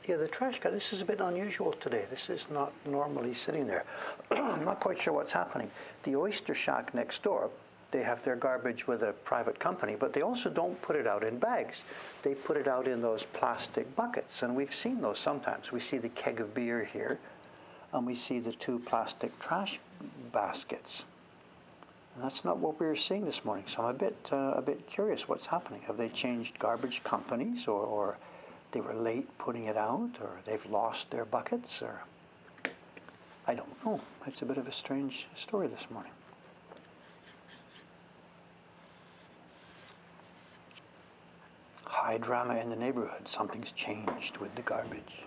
Speaker 1: Yeah, the trash guy, this is a bit unusual today. This is not normally sitting there. I'm not quite sure what's happening. The Oyster Shack next door, they have their garbage with a private company, but they also don't put it out in bags. They put it out in those plastic buckets, and we've seen those sometimes. We see the keg of beer here, and we see the 2 plastic trash baskets. And that's not what we were seeing this morning, so I'm a bit curious what's happening. Have they changed garbage companies, or they were late putting it out, or they've lost their buckets, or I don't know. It's a bit of a strange story this morning. High drama in the neighborhood. Something's changed with the garbage.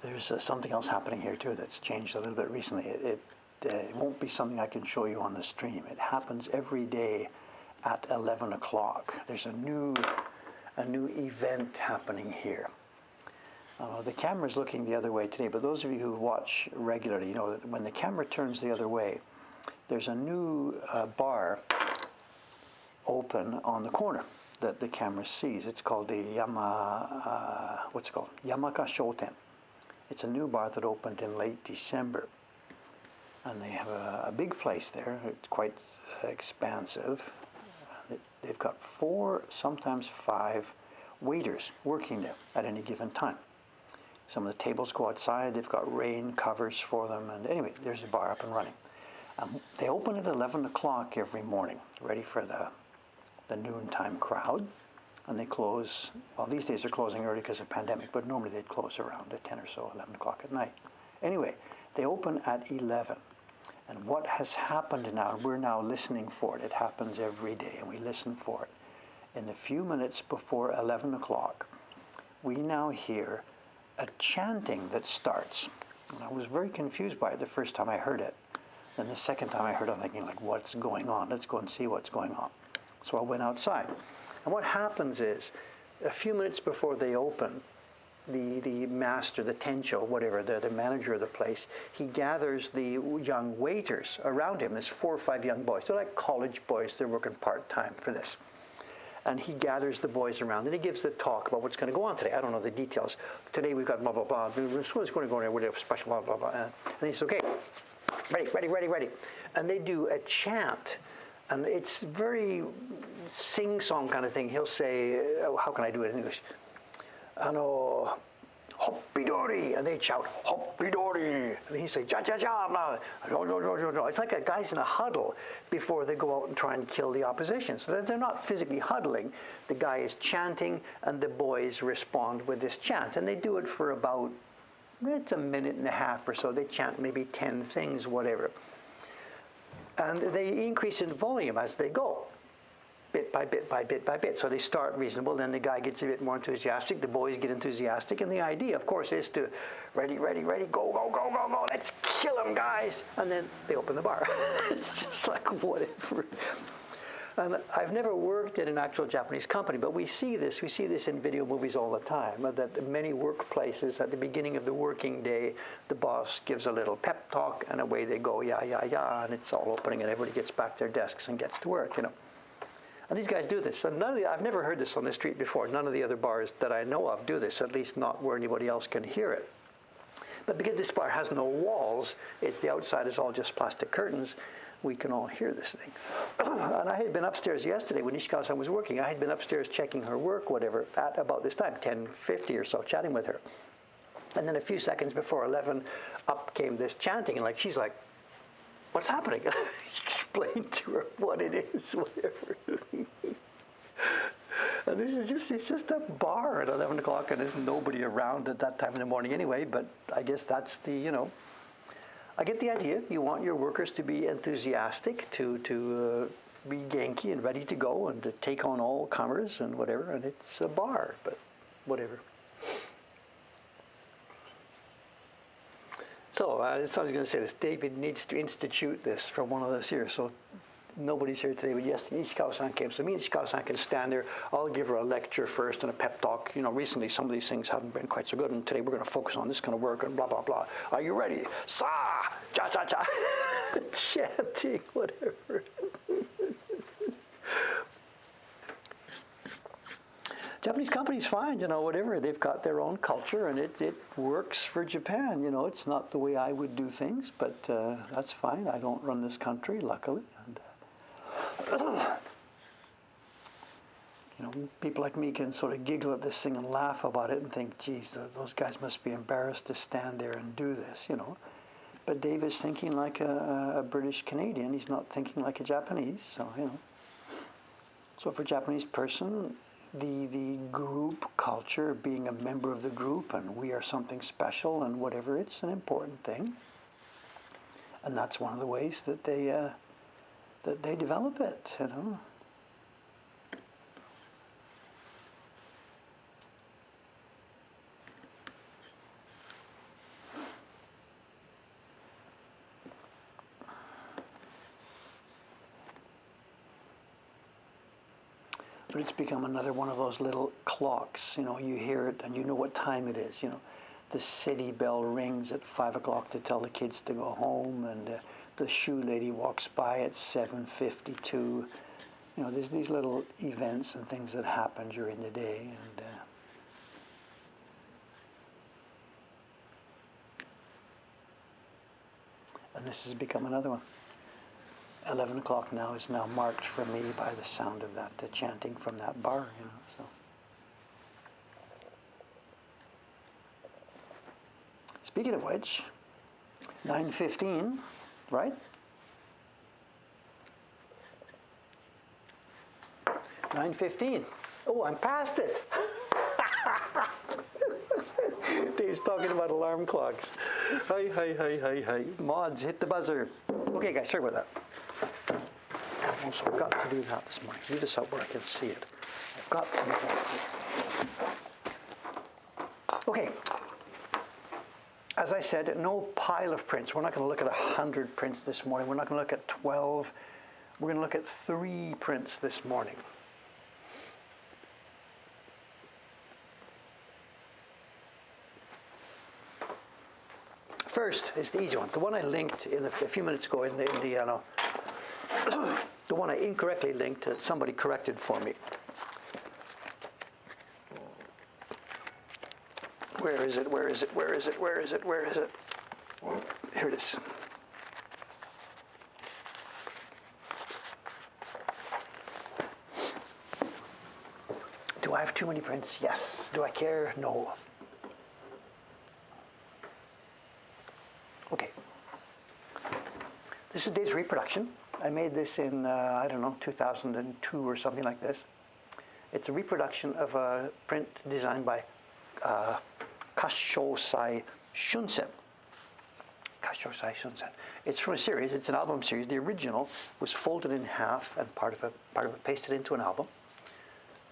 Speaker 1: There's something else happening here too that's changed a little bit recently. It won't be something I can show you on the stream. It happens every day at 11 o'clock. There's a new event happening here. The camera's looking the other way today, but those of you who watch regularly, you know that when the camera turns the other way, there's a new bar open on the corner that the camera sees. It's called the Yamaka Shoten. It's a new bar that opened in late December. And they have a big place there. It's quite expansive. They've got 4, sometimes 5 waiters working there at any given time. Some of the tables go outside. They've got rain covers for them. And anyway, there's a bar up and running. They open at 11 o'clock every morning, ready for the noontime crowd. And they close, well, these days they're closing early because of pandemic, but normally they'd close around at 10 or so, 11 o'clock at night. Anyway, they open at 11. And what has happened now, we're now listening for it. It happens every day, and we listen for it. In the few minutes before 11 o'clock, we now hear a chanting that starts. And I was very confused by it the first time I heard it. Then the second time I heard it, I'm thinking, like, what's going on? Let's go and see what's going on. So I went outside. And what happens is, a few minutes before they open, the master, the tencho, whatever, the manager of the place, he gathers the young waiters around him. There's 4 or 5 young boys. They're like college boys. They're working part-time for this. And he gathers the boys around, and he gives the talk about what's going to go on today. I don't know the details. Today we've got blah, blah, blah. This one's going to go in with a special blah, blah, blah. And he says, okay, ready. And they do a chant. And it's very sing-song kind of thing. He'll say, how can I do it in English? Hoppidori, and they'd shout, Hoppidori, and he'd say, ja, ja, ja, blah, no. It's like a guys in a huddle before they go out and try and kill the opposition. So they're not physically huddling. The guy is chanting, and the boys respond with this chant. And they do it for about, it's a minute and a half or so. They chant maybe 10 things, whatever. And they increase in volume as they go, bit by bit by bit by bit. So they start reasonable, then the guy gets a bit more enthusiastic, the boys get enthusiastic, and the idea, of course, is to ready, ready, ready, go, go, go, go, go, let's kill them, guys. And then they open the bar. It's just like whatever. And I've never worked in an actual Japanese company, but we see this in video movies all the time, that many workplaces at the beginning of the working day, the boss gives a little pep talk and away they go, yeah, yeah, yeah, and it's all opening and everybody gets back to their desks and gets to work, you know. And these guys do this. And I've never heard this on the street before. None of the other bars that I know of do this, at least not where anybody else can hear it. But because this bar has no walls, the outside is all just plastic curtains, we can all hear this thing. And I had been upstairs yesterday when Ishikawa-san was working. I had been upstairs checking her work, whatever, at about this time, 10:50 or so, chatting with her. And then a few seconds before 11, up came this chanting, and like she's like, "What's happening?" I explained to her what it is, whatever. And it's just a bar at 11 o'clock, and there's nobody around at that time in the morning anyway. But I guess that's the, you know. I get the idea. You want your workers to be enthusiastic, to be Genki and ready to go and to take on all comers and whatever, and it's a bar, but whatever. So I was going to say this. David needs to institute this from one of us here. So nobody's here today, but yes, Ishikawa-san came. So me and Ishikawa-san can stand there. I'll give her a lecture first and a pep talk. You know, recently some of these things haven't been quite so good, and today we're going to focus on this kind of work and blah, blah, blah. Are you ready? Sa! Cha, cha, cha. Chanting, whatever. Japanese companies fine, you know, whatever. They've got their own culture, and it works for Japan. You know, it's not the way I would do things, but that's fine. I don't run this country, luckily. And, you know, people like me can sort of giggle at this thing and laugh about it and think, geez, those guys must be embarrassed to stand there and do this, you know. But Dave is thinking like a British Canadian. He's not thinking like a Japanese, so, you know. So for a Japanese person, the group culture, being a member of the group, and we are something special and whatever, it's an important thing. And that's one of the ways that they develop it, you know. But it's become another one of those little clocks, you know, you hear it and you know what time it is, you know. The city bell rings at 5 o'clock to tell the kids to go home, and the shoe lady walks by at 7:52. You know, there's these little events and things that happen during the day, and this has become another one. 11 o'clock now is now marked for me by the sound of that chanting from that bar, you know, so. Speaking of which, 9:15, right? 9:15. Oh, I'm past it. Dave's talking about alarm clocks. Hi, hi, hi, hi, hi. Mods, hit the buzzer. Okay, guys, sorry about that. I've also got to do that this morning. Leave this out where I can see it. I've got to do that. Okay. As I said, no pile of prints. We're not going to look at 100 prints this morning. We're not going to look at 12. We're going to look at 3 prints this morning. First is the easy one. The one I linked a few minutes ago in the the one I incorrectly linked, somebody corrected for me. Where is it? Where is it? Where is it? Where is it? Where is it? Here it is. Do I have too many prints? Yes. Do I care? No. Okay. This is Dave's reproduction. I made this in, I don't know, 2002 or something like this. It's a reproduction of a print designed by Kashosai Shunsen. Kashosai Shunsan. It's from a series. It's an album series. The original was folded in half and part of it pasted into an album.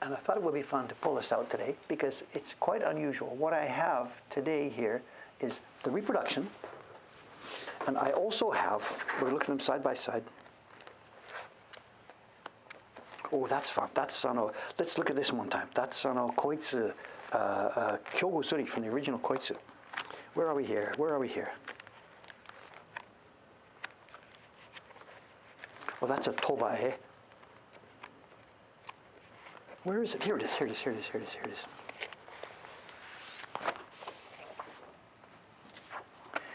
Speaker 1: And I thought it would be fun to pull this out today because it's quite unusual. What I have today here is the reproduction, and I also have, we're looking at them side by side. Oh, that's fun. That's Sano. Let's look at this one time. That's Sano Koitsu Kyogo Suri from the original Koitsu. Where are we here? Where are we here? Well, that's a Tobae. Where is it? Here it is, here it is, here it is, here it is, here it is.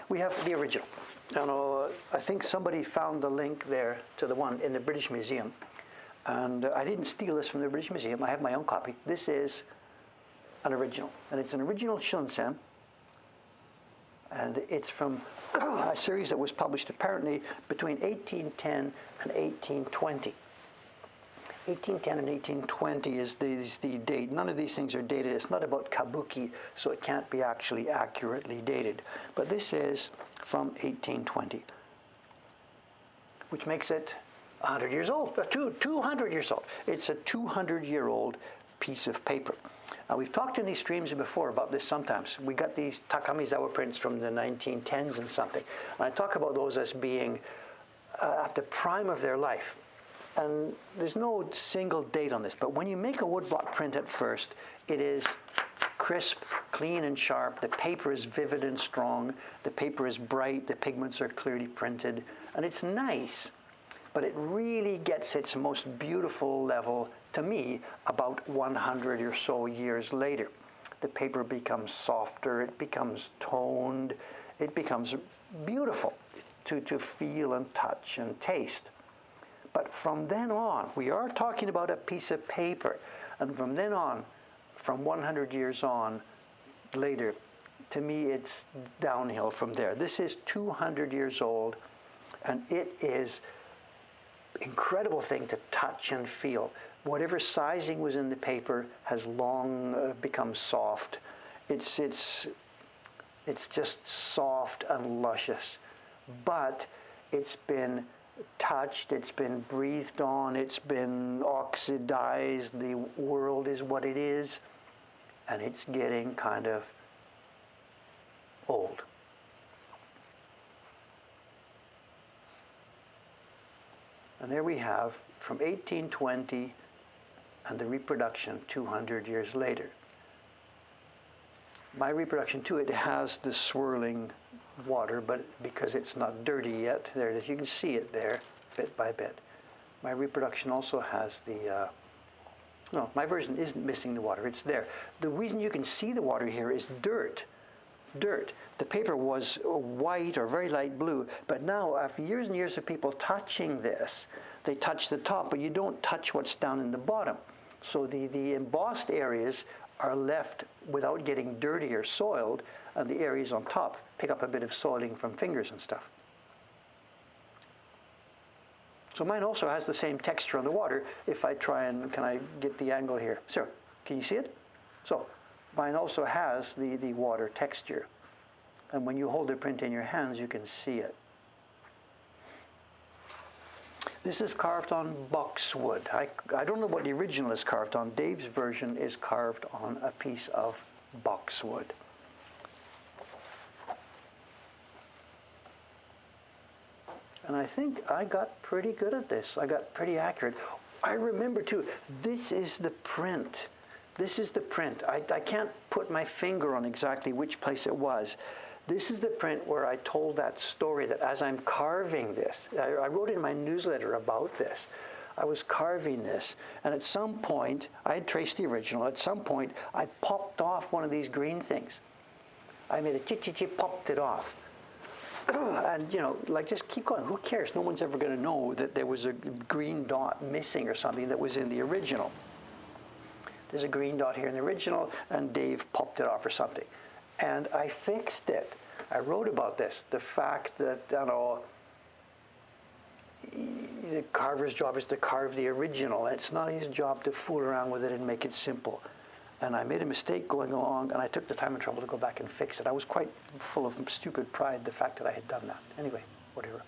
Speaker 1: We have the original. Now, I think somebody found the link there to the one in the British Museum. And I didn't steal this from the British Museum. I have my own copy. This is an original. And it's an original Shunsan. And it's from a series that was published apparently between 1810 and 1820. 1810 and 1820 is the date. None of these things are dated. It's not about kabuki, so it can't be actually accurately dated. But this is from 1820, which makes it 100 years old, 200 years old. It's a 200-year-old piece of paper. We've talked in these streams before about this sometimes. We got these Takamizawa prints from the 1910s and something. And I talk about those as being at the prime of their life. And there's no single date on this, but when you make a woodblock print at first, it is crisp, clean and sharp. The paper is vivid and strong. The paper is bright. The pigments are clearly printed. And it's nice, but it really gets its most beautiful level, to me, about 100 or so years later. The paper becomes softer. It becomes toned. It becomes beautiful to feel and touch and taste. But from then on, we are talking about a piece of paper, and from then on, from 100 years on later, to me it's downhill from there. This is 200 years old, and it is an incredible thing to touch and feel. Whatever sizing was in the paper has long become soft. It's just soft and luscious, but it's been touched, it's been breathed on, it's been oxidized, the world is what it is, and it's getting kind of old. And there we have from 1820 and the reproduction 200 years later. My reproduction too, it has the swirling water, but because it's not dirty yet, there it is. You can see it there, bit by bit. My reproduction also has the, no, my version isn't missing the water, it's there. The reason you can see the water here is dirt. Dirt. The paper was white or very light blue, but now after years and years of people touching this, they touch the top, but you don't touch what's down in the bottom. So the embossed areas are left without getting dirty or soiled, and the areas on top pick up a bit of soiling from fingers and stuff. So mine also has the same texture on the water. If I try and, can I get the angle here? So, can you see it? So, mine also has the water texture. And when you hold the print in your hands, you can see it. This is carved on boxwood. I don't know what the original is carved on. Dave's version is carved on a piece of boxwood. And I think I got pretty good at this. I got pretty accurate. I remember too, this is the print. This is the print. I can't put my finger on exactly which place it was. This is the print where I told that story that as I'm carving this, I wrote in my newsletter about this. I was carving this, and at some point, I had traced the original. At some point, I popped off one of these green things. I made a chip, popped it off. And, you know, like, just keep going. Who cares? No one's ever going to know that there was a green dot missing or something that was in the original. There's a green dot here in the original, and Dave popped it off or something. And I fixed it. I wrote about this, the fact that, you know, the carver's job is to carve the original. It's not his job to fool around with it and make it simple. And I made a mistake going along, and I took the time and trouble to go back and fix it. I was quite full of stupid pride, the fact that I had done that. Anyway, whatever.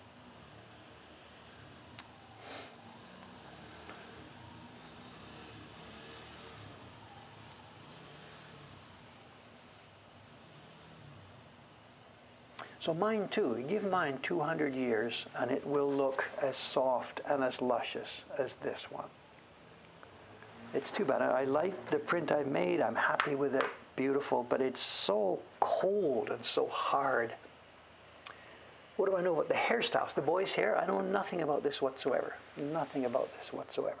Speaker 1: So mine too, you give mine 200 years and it will look as soft and as luscious as this one. It's too bad. I like the print I made. I'm happy with it. Beautiful. But it's so cold and so hard. What do I know about the hairstyles? The boys' hair? I know nothing about this whatsoever. Nothing about this whatsoever.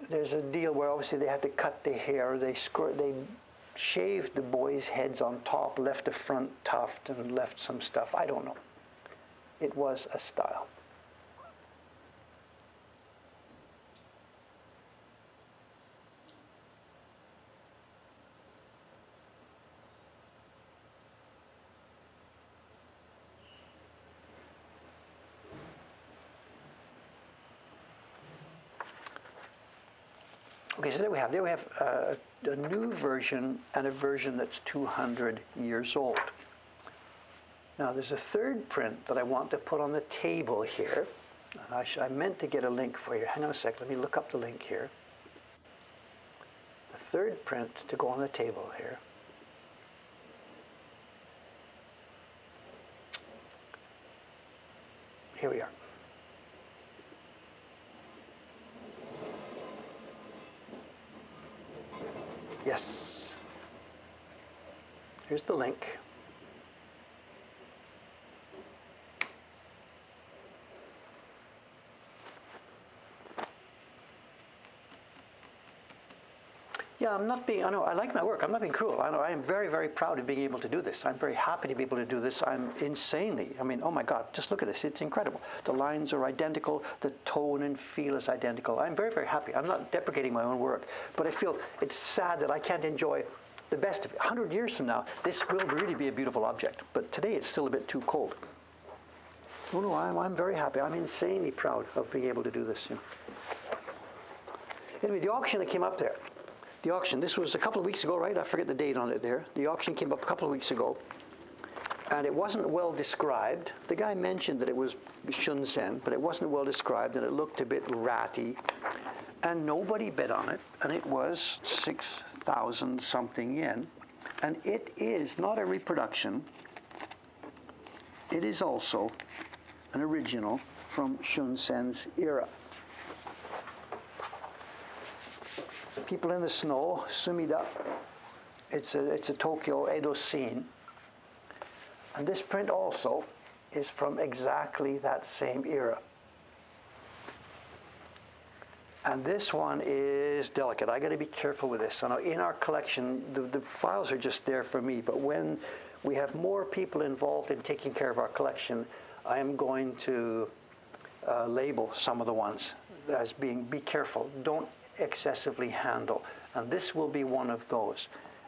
Speaker 1: There's a deal where obviously they had to cut the hair. They shaved the boys' heads on top, left a front tuft, and left some stuff. I don't know. It was a style. Okay, so there we have a new version and a version that's 200 years old. Now there's a third print that I want to put on the table here. I meant to get a link for you. Hang on a sec, let me look up the link here. The third print to go on the table here. Here we are. Yes. Here's the link. Yeah, I know, I like my work. I'm not being cruel. I am very, very proud of being able to do this. I'm very happy to be able to do this. I'm oh my God, just look at this. It's incredible. The lines are identical. The tone and feel is identical. I'm very, very happy. I'm not deprecating my own work, but I feel it's sad that I can't enjoy the best of it. 100 years from now, this will really be a beautiful object, but today it's still a bit too cold. Oh no, I'm very happy. I'm insanely proud of being able to do this. Anyway, the auction that came up there. The auction, this was a couple of weeks ago, right? I forget the date on it there. The auction came up a couple of weeks ago, and it wasn't well described. The guy mentioned that it was Shunsen, but it wasn't well described, and it looked a bit ratty, and nobody bid on it, and it was 6,000 something yen, and it is not a reproduction. It is also an original from Shunsen's era. People in the Snow, Sumida. It's a Tokyo Edo scene. And this print also is from exactly that same era. And this one is delicate. I got to be careful with this. So in our collection, the files are just there for me, but when we have more people involved in taking care of our collection, I am going to label some of the ones as being, be careful, don't excessively handle, and this will be one of those.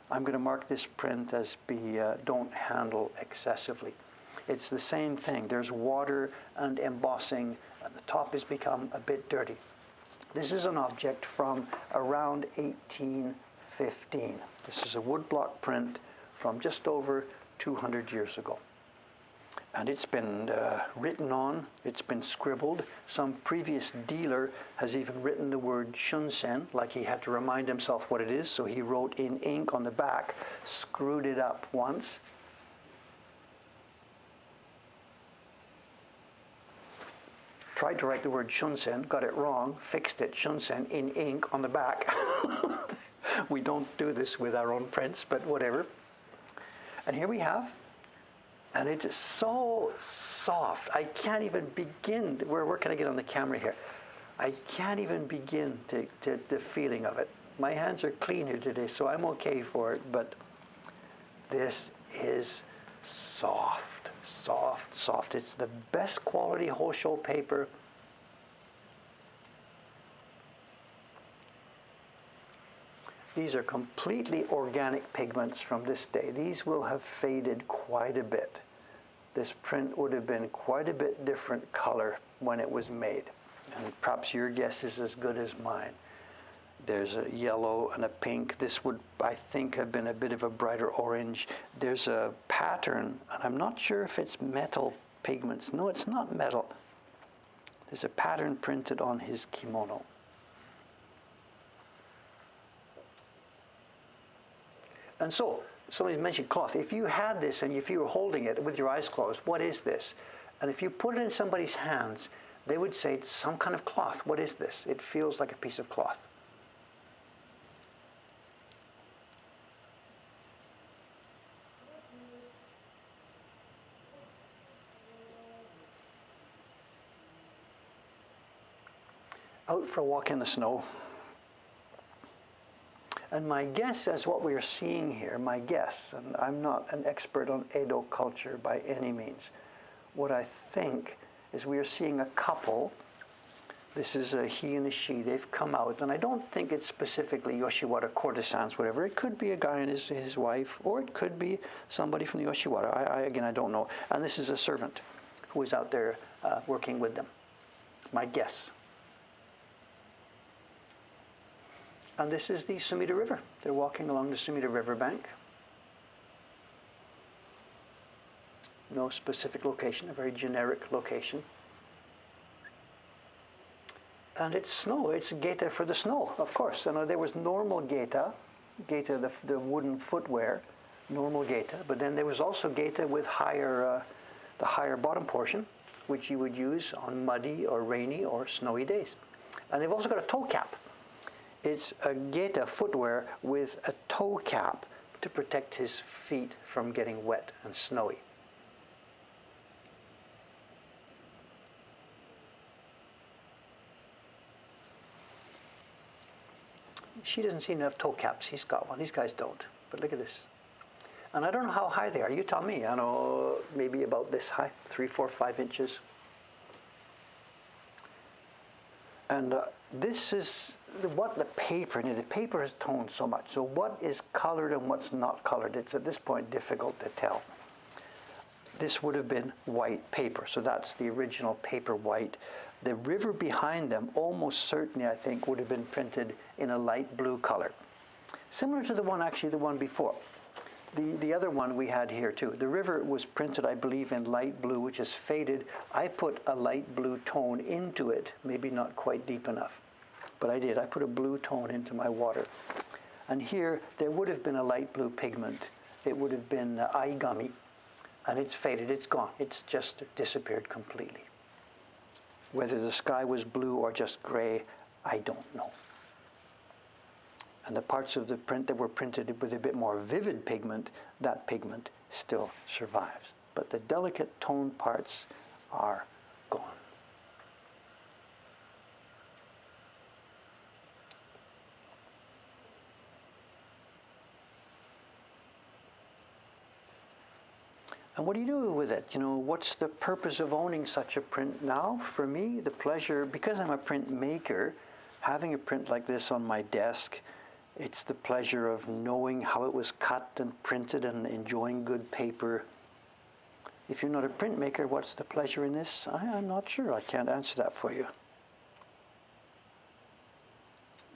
Speaker 1: I'm going to mark this print as don't handle excessively. It's the same thing. There's water and embossing, and the top has become a bit dirty. This is an object from around 1815. This is a woodblock print from just over 200 years ago. And it's been written on, it's been scribbled. Some previous dealer has even written the word Shunsen, like he had to remind himself what it is, so he wrote in ink on the back, screwed it up once. Tried to write the word Shunsen, got it wrong, fixed it, Shunsen, in ink on the back. We don't do this with our own prints, but whatever. And here we have. And it's so soft. I can't even begin. Where can I get on the camera here? I can't even begin to the feeling of it. My hands are clean here today, so I'm okay for it. But this is soft, soft, soft. It's the best quality Hosho paper. These are completely organic pigments from this day. These will have faded quite a bit. This print would have been quite a bit different color when it was made. And perhaps your guess is as good as mine. There's a yellow and a pink. This would, I think, have been a bit of a brighter orange. There's a pattern, and I'm not sure if it's metal pigments. No, it's not metal. There's a pattern printed on his kimono. And so, somebody mentioned cloth. If you had this and if you were holding it with your eyes closed, what is this? And if you put it in somebody's hands, they would say it's some kind of cloth. What is this? It feels like a piece of cloth. Out for a walk in the snow. And my guess is what we're seeing here, my guess, and I'm not an expert on Edo culture by any means, what I think is we are seeing a couple. This is a he and a she. They've come out, and I don't think it's specifically Yoshiwara courtesans, whatever. It could be a guy and his wife, or it could be somebody from the Yoshiwara. Again, I don't know. And this is a servant who is out there working with them. My guess. And this is the Sumida River. They're walking along the Sumida River bank. No specific location, a very generic location. And it's snow. It's geta for the snow, of course. And there was normal geta, the wooden footwear, normal geta. But then there was also geta with the higher bottom portion, which you would use on muddy or rainy or snowy days. And they've also got a toe cap. It's a geta footwear with a toe cap to protect his feet from getting wet and snowy. She doesn't seem to have toe caps. He's got one. These guys don't. But look at this. And I don't know how high they are. You tell me. I know maybe about this high, 3, 4, 5 inches. And this is what the paper has toned so much. So what is colored and what's not colored? It's at this point difficult to tell. This would have been white paper. So that's the original paper white. The river behind them, almost certainly, I think, would have been printed in a light blue color. Similar to the one before. The other one we had here too. The river was printed, I believe, in light blue, which is faded. I put a light blue tone into it, maybe not quite deep enough, but I did. I put a blue tone into my water. And here, there would have been a light blue pigment. It would have been aigami, and it's faded, it's gone. It's just disappeared completely. Whether the sky was blue or just gray, I don't know. And the parts of the print that were printed with a bit more vivid pigment, that pigment still survives. But the delicate toned parts are gone. And what do you do with it? What's the purpose of owning such a print now? For me, the pleasure, because I'm a print maker, having a print like this on my desk, it's the pleasure of knowing how it was cut and printed and enjoying good paper. If you're not a printmaker, what's the pleasure in this? I'm not sure. I can't answer that for you.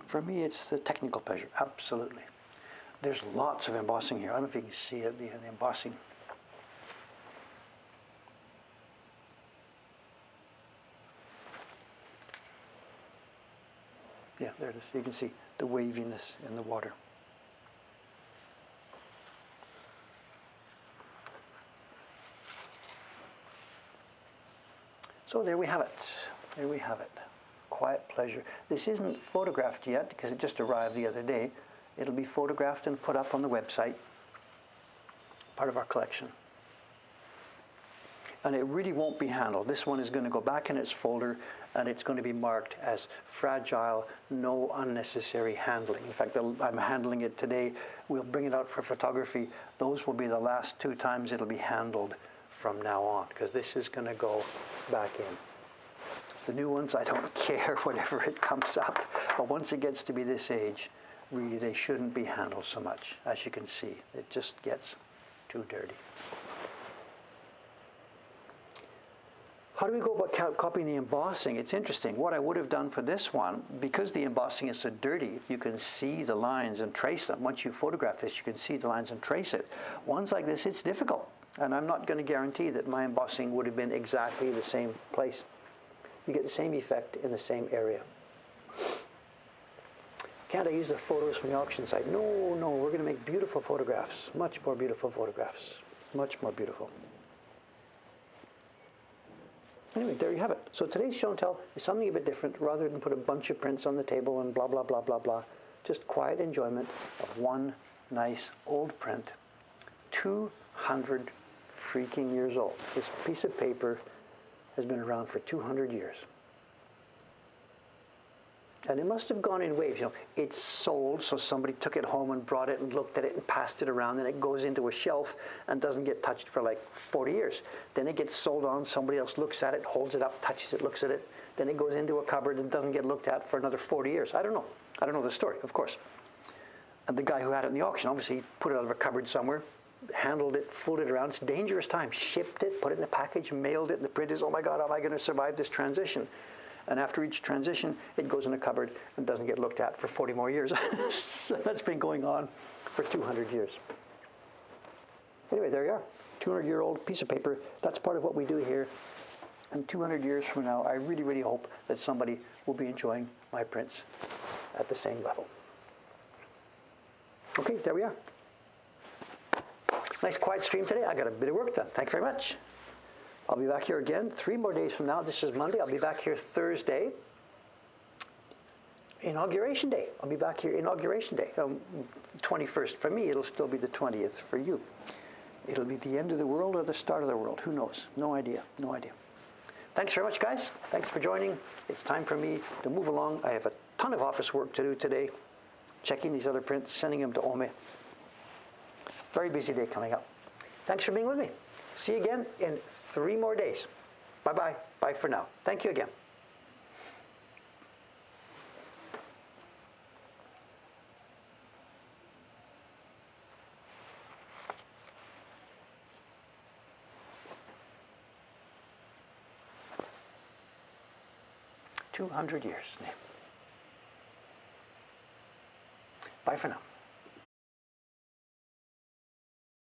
Speaker 1: For me, it's the technical pleasure, absolutely. There's lots of embossing here. I don't know if you can see it, the embossing. Yeah, there it is. You can see the waviness in the water. So there we have it. There we have it. Quiet pleasure. This isn't photographed yet because it just arrived the other day. It'll be photographed and put up on the website. Part of our collection. And it really won't be handled. This one is going to go back in its folder and it's going to be marked as fragile, no unnecessary handling. In fact, I'm handling it today. We'll bring it out for photography. Those will be the last 2 times it'll be handled from now on, because this is going to go back in. The new ones, I don't care, whatever it comes up. But once it gets to be this age, really they shouldn't be handled so much. As you can see, it just gets too dirty. How do we go about copying the embossing? It's interesting. What I would have done for this one, because the embossing is so dirty, you can see the lines and trace them. Once you photograph this, you can see the lines and trace it. Ones like this, it's difficult. And I'm not going to guarantee that my embossing would have been exactly the same place. You get the same effect in the same area. Can't I use the photos from the auction site? No, no, we're going to make beautiful photographs. Much more beautiful photographs. Much more beautiful. Anyway, there you have it. So today's show and tell is something a bit different. Rather than put a bunch of prints on the table and blah, blah, blah, blah, blah. Just quiet enjoyment of one nice old print. 200 freaking years old. This piece of paper has been around for 200 years. And it must have gone in waves. You know, it's sold, so somebody took it home and brought it and looked at it and passed it around, and it goes into a shelf and doesn't get touched for like 40 years. Then it gets sold on, somebody else looks at it, holds it up, touches it, looks at it. Then it goes into a cupboard and doesn't get looked at for another 40 years. I don't know. I don't know the story, of course. And the guy who had it in the auction, obviously put it out of a cupboard somewhere, handled it, fooled it around. It's a dangerous time. Shipped it, put it in a package, mailed it, and the print is, oh my God, am I going to survive this transition? And after each transition, it goes in a cupboard and doesn't get looked at for 40 more years. So that's been going on for 200 years. Anyway, there you are. 200-year-old piece of paper. That's part of what we do here. And 200 years from now, I really, really hope that somebody will be enjoying my prints at the same level. Okay, there we are. Nice quiet stream today. I got a bit of work done. Thank you very much. I'll be back here again 3 more days from now. This is Monday. I'll be back here Thursday. Inauguration Day. I'll be back here Inauguration Day. 21st. For me, it'll still be the 20th. For you, it'll be the end of the world or the start of the world. Who knows? No idea. No idea. Thanks very much, guys. Thanks for joining. It's time for me to move along. I have a ton of office work to do today. Checking these other prints, sending them to Ome. Very busy day coming up. Thanks for being with me. See you again in 3 more days. Bye-bye. Bye for now. Thank you again. "200 years. Bye for now.